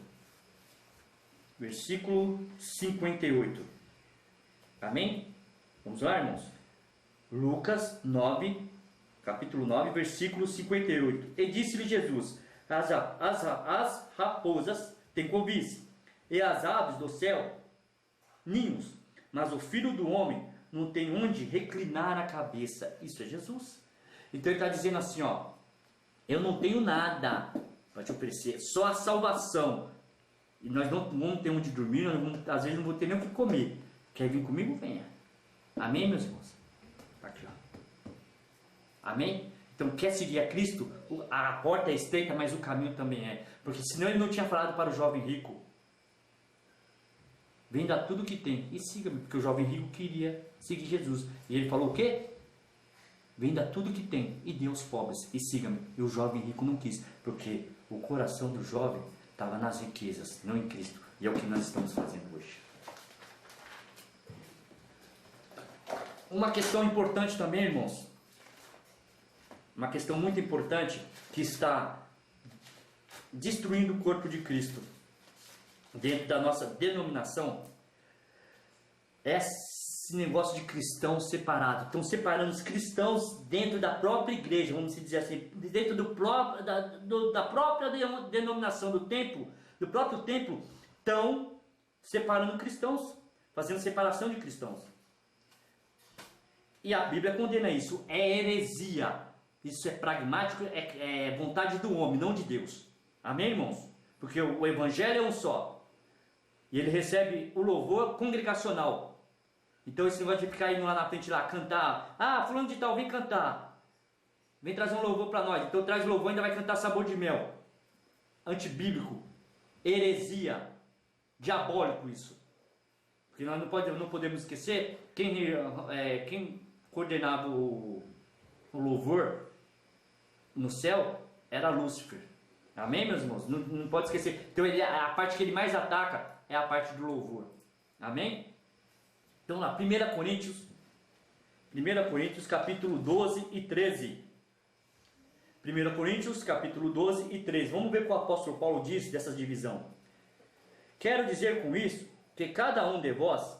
58. Amém? Vamos lá, irmãos? Lucas 9, capítulo 9, versículo 58. E disse-lhe Jesus, as raposas têm covis, e as aves do céu ninhos, mas o Filho do Homem não tem onde reclinar a cabeça. Isso é Jesus. Então ele está dizendo assim, ó, eu não tenho nada para te oferecer, só a salvação. E nós não vamos ter onde dormir, às vezes não vou ter nem o que comer. Quer vir comigo? Venha. Amém, meus irmãos? Tá aqui, ó. Amém? Então, quer seguir a Cristo? A porta é estreita, mas o caminho também é. Porque senão ele não tinha falado para o jovem rico. Venda tudo que tem e siga-me. Porque o jovem rico queria seguir Jesus. E ele falou o quê? Venda tudo que tem e dê aos pobres e siga-me. E o jovem rico não quis. Porque o coração do jovem estava nas riquezas, não em Cristo. E é o que nós estamos fazendo hoje. Uma questão importante também, irmãos. Uma questão muito importante que está destruindo o corpo de Cristo dentro da nossa denominação é esse negócio de cristãos separados. Estão separando os cristãos dentro da própria igreja, vamos dizer assim, dentro da própria denominação do próprio templo, estão separando cristãos, fazendo separação de cristãos. E a Bíblia condena isso, é heresia. Isso é pragmático, é vontade do homem, não de Deus. Amém, irmãos? Porque o evangelho é um só. E ele recebe o louvor congregacional. Então esse negócio de ficar indo lá na frente lá, cantar. Ah, fulano de tal, vem cantar. Vem trazer um louvor para nós. Então traz o louvor e ainda vai cantar Sabor de Mel. Antibíblico. Heresia. Diabólico isso. Porque nós não podemos esquecer quem coordenava o louvor no céu era Lúcifer. Amém, meus irmãos? Não pode esquecer. Então a parte que ele mais ataca é a parte do louvor. Amém? Então lá, 1 Coríntios capítulo 12 e 13. 1 Coríntios capítulo 12 e 13. Vamos ver o que o apóstolo Paulo diz dessa divisão. Quero dizer com isso que cada um de vós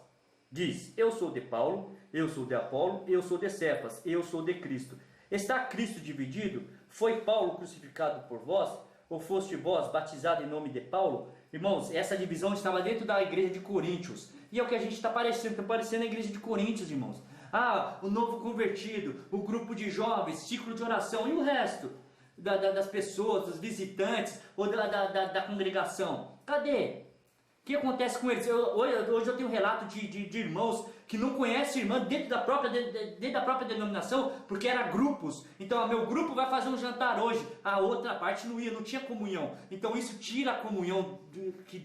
diz, eu sou de Paulo, eu sou de Apolo, eu sou de Cefas, eu sou de Cristo. Está Cristo dividido? Foi Paulo crucificado por vós? Ou foste vós batizado em nome de Paulo? Irmãos, essa divisão estava dentro da igreja de Coríntios. E é o que a gente está parecendo na igreja de Coríntios, irmãos. Ah, o novo convertido, o grupo de jovens, ciclo de oração e o resto das pessoas, dos visitantes ou da congregação. Cadê? O que acontece com eles? Hoje eu tenho um relato de irmãos que não conhecem irmã dentro da própria denominação, porque eram grupos. Então, meu grupo vai fazer um jantar hoje, a outra parte não ia, não tinha comunhão. Então, isso tira a comunhão que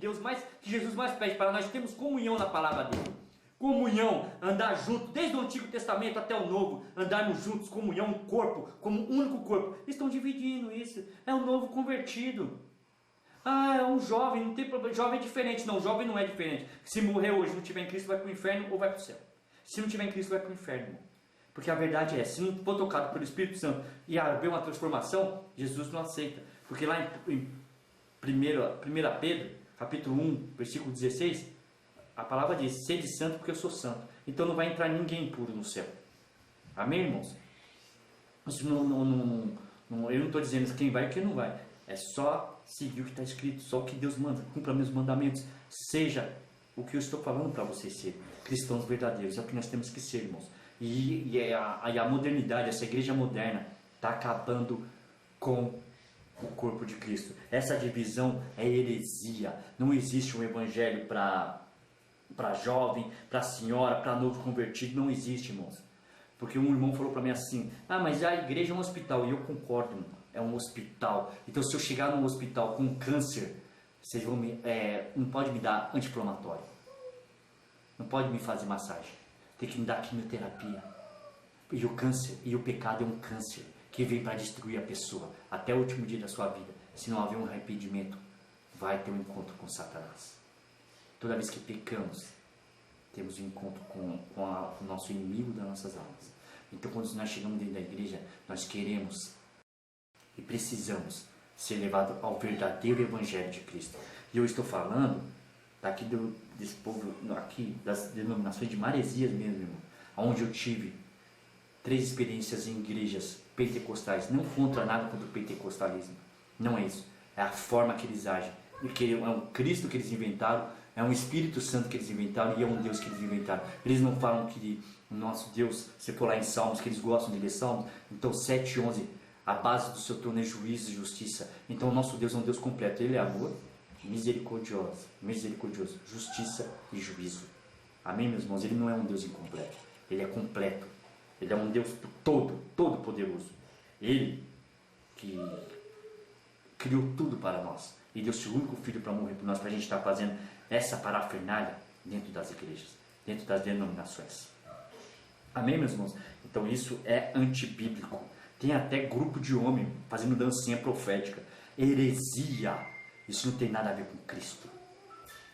Jesus mais pede para nós. Temos comunhão na palavra dele. Comunhão, andar junto, desde o Antigo Testamento até o Novo, andarmos juntos, comunhão, um corpo, como um único corpo. Eles estão dividindo isso. É um novo convertido. Ah, é um jovem, não tem problema. Jovem é diferente. Não, jovem não é diferente. Se morrer hoje, não tiver em Cristo, vai para o inferno ou vai para o céu. Se não tiver em Cristo, vai para o inferno. Irmão. Porque a verdade é, se não for tocado pelo Espírito Santo e haver uma transformação, Jesus não aceita. Porque lá em 1 Pedro, capítulo 1, versículo 16, a palavra diz, sede santo porque eu sou santo. Então não vai entrar ninguém impuro no céu. Amém, irmãos? Isso eu não estou dizendo quem vai e quem não vai. É só seguir o que está escrito, só o que Deus manda, cumpra meus mandamentos. Seja o que eu estou falando para vocês ser, cristãos verdadeiros, é o que nós temos que ser, irmãos. E a modernidade, essa igreja moderna, está acabando com o corpo de Cristo. Essa divisão é heresia. Não existe um evangelho para jovem, para senhora, para novo convertido, não existe, irmãos. Porque um irmão falou para mim assim, mas a igreja é um hospital, e eu concordo, irmão. É um hospital. Então, se eu chegar num hospital com câncer, vocês vão não pode me dar anti-inflamatório. Não pode me fazer massagem. Tem que me dar quimioterapia. E o câncer, e o pecado é um câncer que vem para destruir a pessoa até o último dia da sua vida. Se não houver um arrependimento, vai ter um encontro com Satanás. Toda vez que pecamos, temos um encontro com o nosso inimigo das nossas almas. Então, quando nós chegamos dentro da igreja, nós queremos e precisamos ser levados ao verdadeiro Evangelho de Cristo. E eu estou falando daqui desse povo, aqui, das denominações de Maresias mesmo, irmão, onde eu tive 3 experiências em igrejas pentecostais. Não contra nada contra o pentecostalismo. Não é isso. É a forma que eles agem. Porque é um Cristo que eles inventaram, é um Espírito Santo que eles inventaram e é um Deus que eles inventaram. Eles não falam que o nosso Deus, se for lá em Salmos, que eles gostam de ler Salmos, então 7:11, a base do seu trono é juízo e justiça. Então o nosso Deus é um Deus completo. Ele é amor, misericordioso, justiça e juízo. Amém, meus irmãos? Ele não é um Deus incompleto. Ele é completo. Ele é um Deus todo poderoso. Ele que criou tudo para nós. E deu seu único filho para morrer por nós, para a gente estar fazendo essa parafernália dentro das igrejas, dentro das denominações. Amém, meus irmãos? Então isso é antibíblico. Tem até grupo de homem fazendo dancinha profética. Heresia. Isso não tem nada a ver com Cristo.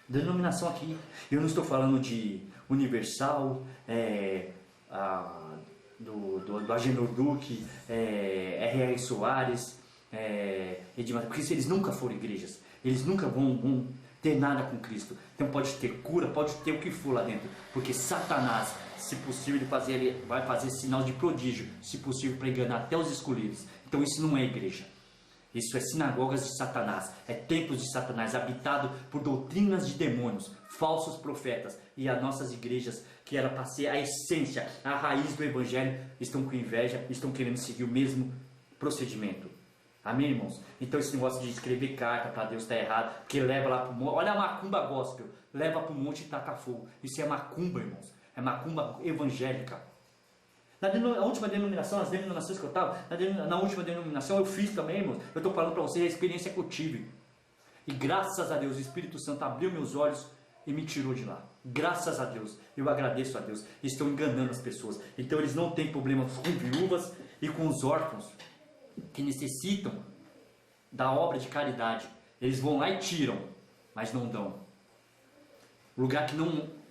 Denominação aqui, eu não estou falando de Universal, do Agenor Duque, R.R. Soares, Edmar, porque eles nunca foram igrejas. Eles nunca vão ter nada com Cristo. Então pode ter cura, pode ter o que for lá dentro. Porque Satanás, se possível, ele vai fazer sinal de prodígio, se possível, para enganar até os escolhidos. Então isso não é igreja. Isso é sinagogas de Satanás, é templos de Satanás, habitado por doutrinas de demônios, falsos profetas. E as nossas igrejas, que era para ser a essência, a raiz do evangelho, estão com inveja, estão querendo seguir o mesmo procedimento. Amém, irmãos? Então esse negócio de escrever carta para Deus está errado, porque leva lá para o monte. Olha a macumba gospel, leva para o monte e taca fogo. Isso é macumba, irmãos. É macumba evangélica. Na última denominação, as denominações que eu estava, na última denominação eu fiz também, irmãos. Eu estou falando para vocês a experiência que eu tive. E graças a Deus, o Espírito Santo abriu meus olhos e me tirou de lá. Graças a Deus, eu agradeço a Deus. Estão enganando as pessoas. Então eles não têm problemas com viúvas e com os órfãos que necessitam da obra de caridade. Eles vão lá e tiram, mas não dão. Lugar que não...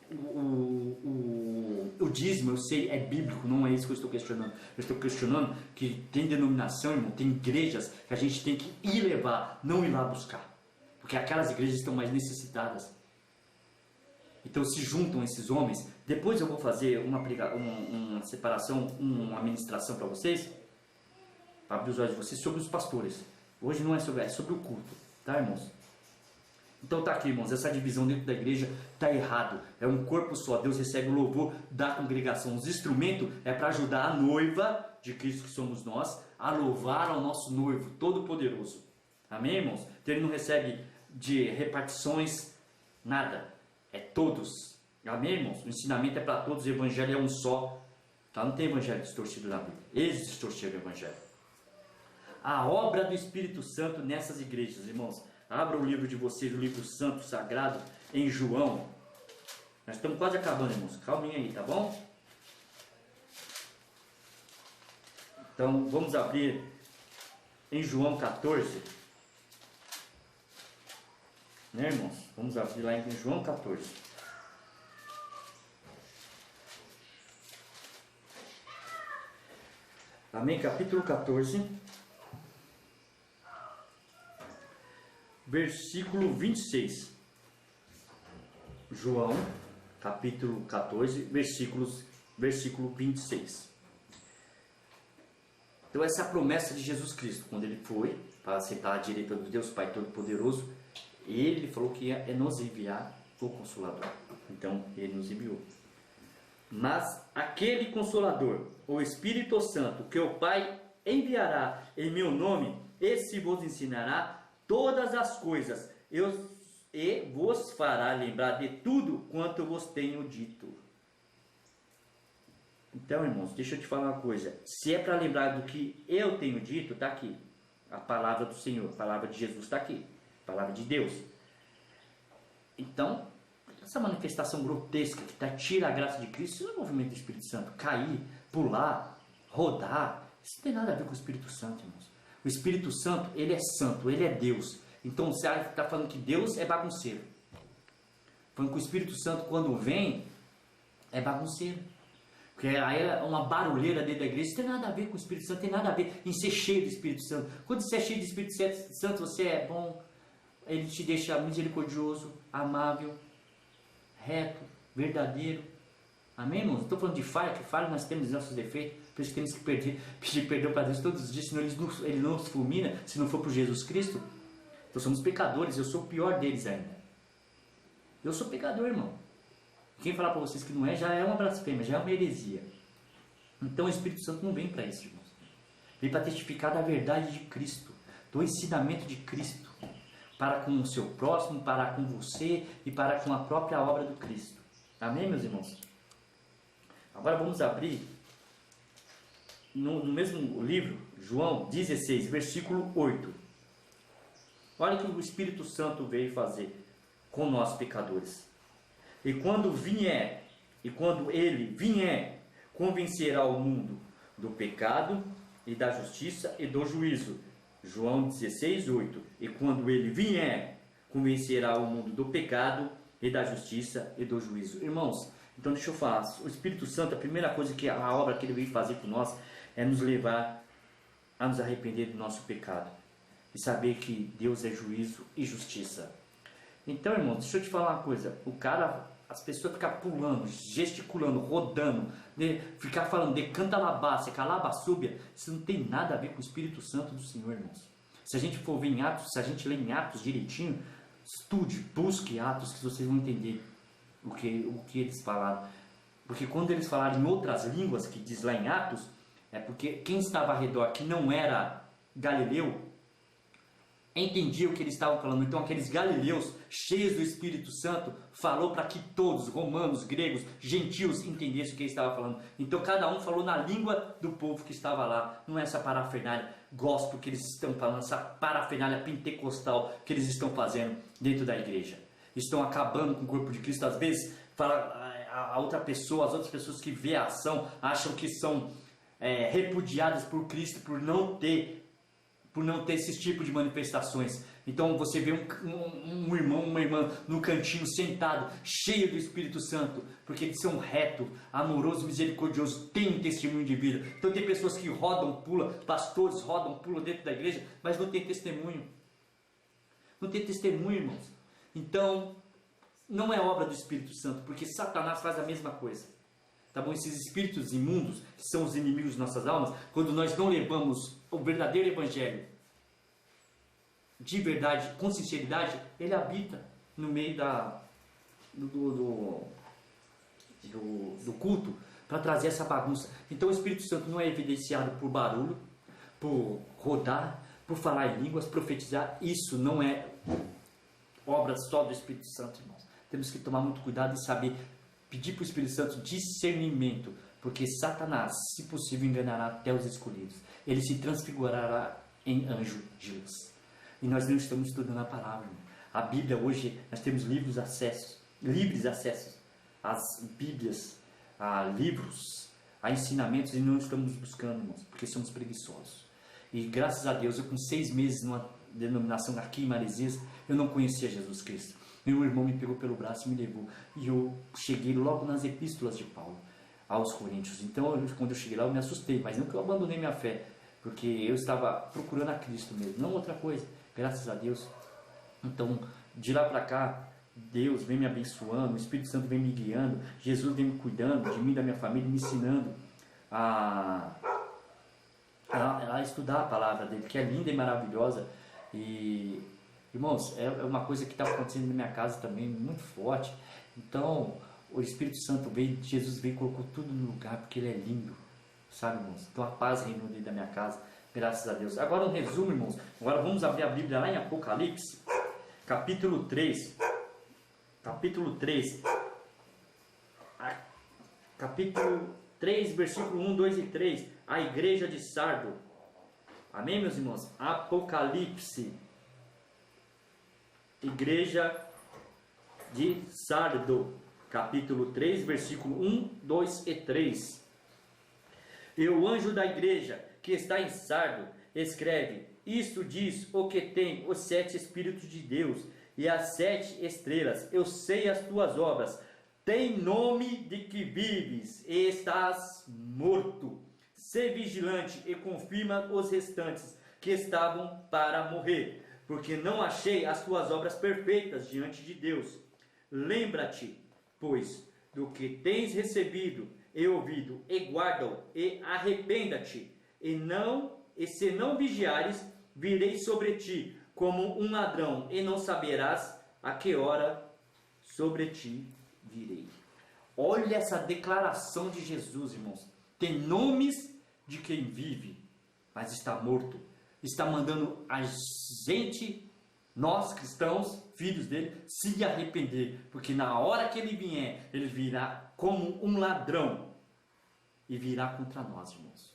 O dízimo, eu sei, é bíblico, não é isso que eu estou questionando. Eu estou questionando que tem denominação, irmão, tem igrejas que a gente tem que ir levar, não ir lá buscar. Porque aquelas igrejas estão mais necessitadas. Então se juntam esses homens. Depois eu vou fazer uma separação, uma ministração para vocês, para abrir os olhos de vocês, sobre os pastores. Hoje não é sobre, é sobre o culto, tá, irmãos? Então tá aqui, irmãos, essa divisão dentro da igreja tá errado. É um corpo só. Deus recebe o louvor da congregação. Os instrumentos é para ajudar a noiva de Cristo, que somos nós, a louvar ao nosso noivo todo-poderoso. Amém, irmãos? Então ele não recebe de repartições nada. É todos. Amém, irmãos? O ensinamento é para todos. O evangelho é um só. Tá? Não tem evangelho distorcido na Bíblia. Eles distorceram o evangelho. A obra do Espírito Santo nessas igrejas, irmãos. Abra o livro de vocês, o livro santo, sagrado, em João. Nós estamos quase acabando, irmãos. Calminha aí, tá bom? Então, vamos abrir em João 14. Né, irmãos? Vamos abrir lá em João 14. Amém? Capítulo 14. Versículo 26. João, capítulo 14, versículo 26. Então essa é a promessa de Jesus Cristo, quando ele foi para sentar à direita do Deus Pai Todo-Poderoso, ele falou que ia nos enviar o Consolador. Então ele nos enviou. Mas aquele Consolador, o Espírito Santo, que o Pai enviará em meu nome, esse vos ensinará todas as coisas, e vos fará lembrar de tudo quanto eu vos tenho dito. Então, irmãos, deixa eu te falar uma coisa. Se é para lembrar do que eu tenho dito, está aqui. A palavra do Senhor, a palavra de Jesus está aqui. A palavra de Deus. Então, essa manifestação grotesca que tira a graça de Cristo, isso não é o movimento do Espírito Santo. Cair, pular, rodar, isso não tem nada a ver com o Espírito Santo, irmãos. O Espírito Santo, ele é santo, ele é Deus. Então você está falando que Deus é bagunceiro. Falando que o Espírito Santo, quando vem, é bagunceiro. Porque aí é uma barulheira dentro da igreja. Isso tem nada a ver com o Espírito Santo, tem nada a ver em ser cheio do Espírito Santo. Quando você é cheio do Espírito Santo, você é bom, ele te deixa misericordioso, amável, reto, verdadeiro. Amém, irmãos? Não estou falando de falha, que falha nós temos nossos defeitos. Por isso que temos que pedir perdão para Deus todos os dias, senão ele não nos fulmina, se não for por Jesus Cristo. Então somos pecadores, eu sou o pior deles ainda. Eu sou pecador, irmão. Quem falar para vocês que não é, já é uma blasfêmia, já é uma heresia. Então o Espírito Santo não vem para isso, irmãos. Vem para testificar da verdade de Cristo, do ensinamento de Cristo, para com o seu próximo, para com você e para com a própria obra do Cristo. Amém, meus irmãos? Agora vamos abrir no mesmo livro, João 16, versículo 8. Olha o que o Espírito Santo veio fazer com nós pecadores. E quando ele vier, convencerá o mundo do pecado e da justiça e do juízo. João 16, 8. E quando ele vier, convencerá o mundo do pecado e da justiça e do juízo. Irmãos, então deixa eu falar. O Espírito Santo, a primeira coisa que a obra que ele veio fazer com nós é nos levar a nos arrepender do nosso pecado e saber que Deus é juízo e justiça. Então, irmãos, deixa eu te falar uma coisa. As pessoas ficam pulando, gesticulando, rodando, ficar falando de canta labácia, calabasúbia, isso não tem nada a ver com o Espírito Santo do Senhor, irmãos. Se a gente for ver em Atos, se a gente ler em Atos direitinho, estude, busque Atos, que vocês vão entender o que eles falaram. Porque quando eles falaram em outras línguas, que diz lá em Atos, é porque quem estava ao redor, que não era galileu, entendia o que eles estavam falando. Então aqueles galileus, cheios do Espírito Santo, falou para que todos, romanos, gregos, gentios, entendessem o que ele estava falando. Então cada um falou na língua do povo que estava lá. Não é essa parafernália gospel que eles estão falando, essa parafernália pentecostal que eles estão fazendo dentro da igreja. Estão acabando com o corpo de Cristo. Às vezes a outra pessoa, as outras pessoas que vê a ação, acham que são repudiadas por Cristo por não ter esses tipos de manifestações. Então você vê um irmão, uma irmã no cantinho sentado, cheio do Espírito Santo, porque eles são retos, amorosos, misericordiosos, têm um testemunho de vida. Então tem pessoas que rodam, pulam, pastores rodam, pulam dentro da igreja, mas não tem testemunho. Não tem testemunho, irmãos. Então não é obra do Espírito Santo, porque Satanás faz a mesma coisa. Tá bom? Esses espíritos imundos, que são os inimigos de nossas almas, quando nós não levamos o verdadeiro evangelho de verdade, com sinceridade, ele habita no meio do culto para trazer essa bagunça. Então o Espírito Santo não é evidenciado por barulho, por rodar, por falar em línguas, profetizar. Isso não é obra só do Espírito Santo, irmãos. Temos que tomar muito cuidado e saber pedir para o Espírito Santo discernimento, porque Satanás, se possível, enganará até os escolhidos. Ele se transfigurará em anjo de luz. E nós não estamos estudando a palavra, irmão. A Bíblia hoje, nós temos livres acessos às Bíblias, a livros, a ensinamentos, e não estamos buscando, irmãos, porque somos preguiçosos. E graças a Deus, eu com 6 meses numa denominação aqui em Maresias, eu não conhecia Jesus Cristo. Meu irmão me pegou pelo braço e me levou. E eu cheguei logo nas epístolas de Paulo aos Coríntios. Então, quando eu cheguei lá, eu me assustei, mas não que eu abandonei minha fé, porque eu estava procurando a Cristo mesmo, não outra coisa, graças a Deus. Então, de lá para cá, Deus vem me abençoando, o Espírito Santo vem me guiando, Jesus vem me cuidando de mim, da minha família, me ensinando a estudar a palavra dele, que é linda e maravilhosa. E, irmãos, é uma coisa que está acontecendo na minha casa também, muito forte. Então, o Espírito Santo veio, Jesus veio e colocou tudo no lugar, porque ele é lindo, sabe, irmãos? Então a paz reinou dentro da minha casa, graças a Deus. Agora um resumo, irmãos. Agora vamos abrir a Bíblia lá em Apocalipse, capítulo 3. Capítulo 3. Capítulo 3, versículo 1, 2 e 3. A igreja de Sardo. Amém, meus irmãos? Apocalipse. Igreja de Sardo. Capítulo 3, versículo 1, 2 e 3. E o anjo da igreja que está em Sardo escreve: isto diz o que tem os 7 Espíritos de Deus e as 7 estrelas. Eu sei as tuas obras. Tem nome de que vives e estás morto. Sê vigilante e confirma os restantes que estavam para morrer, porque não achei as tuas obras perfeitas diante de Deus. Lembra-te, pois, do que tens recebido e ouvido, e guarda-o, e arrependa-te. E se não vigiares, virei sobre ti como um ladrão, e não saberás a que hora sobre ti virei. Olha essa declaração de Jesus, irmãos. Tem nomes de quem vive, mas está morto. Está mandando a gente, nós cristãos, filhos dele, se arrepender, porque na hora que ele vier, ele virá como um ladrão e virá contra nós, irmãos.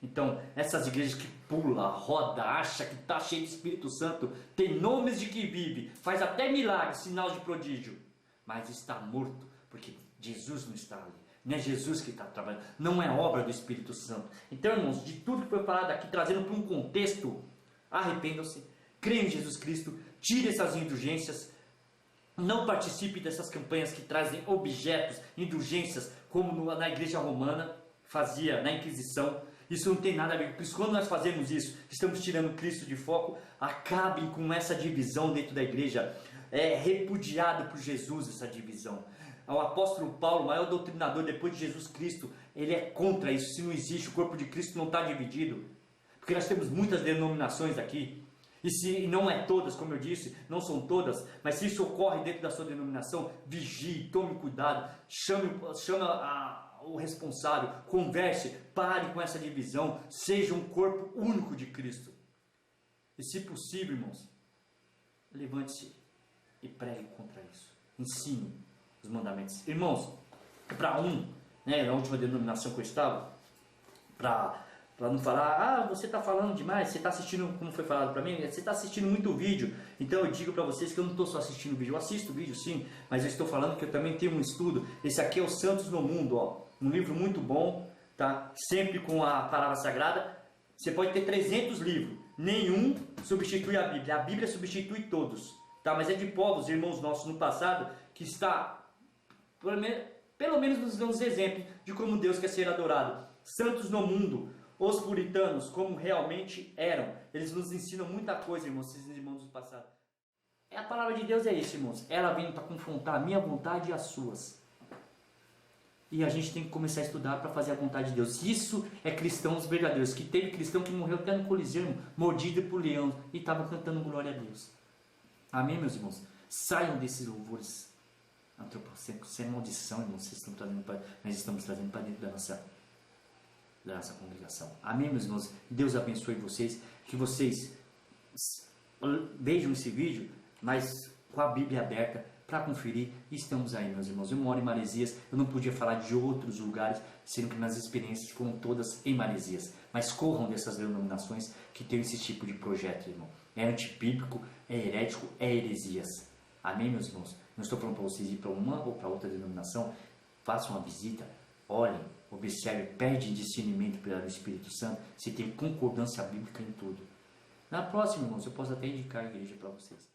Então, essas igrejas que pula, roda, acha que está cheio de Espírito Santo, tem nomes de que vive, faz até milagres, sinal de prodígio, mas está morto, porque Jesus não está ali. Não é Jesus que está trabalhando, não é obra do Espírito Santo. Então, irmãos, de tudo que foi falado aqui, trazendo para um contexto, arrependam-se, creem em Jesus Cristo, tire essas indulgências, não participe dessas campanhas que trazem objetos, indulgências, como na igreja romana fazia na Inquisição. Isso não tem nada a ver, por isso quando nós fazemos isso, estamos tirando Cristo de foco. Acabem com essa divisão dentro da igreja. É repudiado por Jesus essa divisão. O apóstolo Paulo, o maior doutrinador depois de Jesus Cristo, ele é contra isso. Se não existe, o corpo de Cristo não está dividido, porque nós temos muitas denominações aqui, e se não é todas, como eu disse, não são todas, mas se isso ocorre dentro da sua denominação, vigie, tome cuidado, chame o responsável, converse, pare com essa divisão, seja um corpo único de Cristo. E se possível, irmãos, levante-se e pregue contra isso, ensine os mandamentos. Irmãos, para na última denominação que eu estava, para não falar, você está falando demais, você está assistindo, como foi falado para mim, você está assistindo muito vídeo. Então eu digo para vocês que eu não estou só assistindo vídeo, eu assisto vídeo sim, mas eu estou falando que eu também tenho um estudo. Esse aqui é o Santos no Mundo, um livro muito bom, tá? Sempre com a palavra sagrada. Você pode ter 300 livros, nenhum substitui a Bíblia substitui todos, tá? Mas é de povos, irmãos nossos no passado, que está, pelo menos nos dando exemplos de como Deus quer ser adorado. Santos no Mundo. Os puritanos, como realmente eram. Eles nos ensinam muita coisa, irmãos, esses irmãos do passado. A palavra de Deus é isso, irmãos. Ela vem para confrontar a minha vontade e as suas. E a gente tem que começar a estudar para fazer a vontade de Deus. Isso é cristãos verdadeiros. Que teve cristão que morreu até no Coliseu, mordido por leão, e estava cantando glória a Deus. Amém, meus irmãos? Saiam desses louvores antropocêntricos. Sem maldição, irmãos, nós estamos trazendo para dentro da nossa congregação. Amém, meus irmãos? Deus abençoe vocês. Que vocês vejam esse vídeo, mas com a Bíblia aberta para conferir. Estamos aí, meus irmãos. Eu moro em Maresias. Eu não podia falar de outros lugares, sendo que minhas experiências foram todas em Maresias. Mas corram dessas denominações que tem esse tipo de projeto, irmão. É antibíblico, é herético, é heresias. Amém, meus irmãos? Não estou falando para vocês ir para uma ou para outra denominação. Façam uma visita, olhem, observem, pede discernimento pelo Espírito Santo, se tem concordância bíblica em tudo. Na próxima, irmãos, eu posso até indicar a igreja para vocês.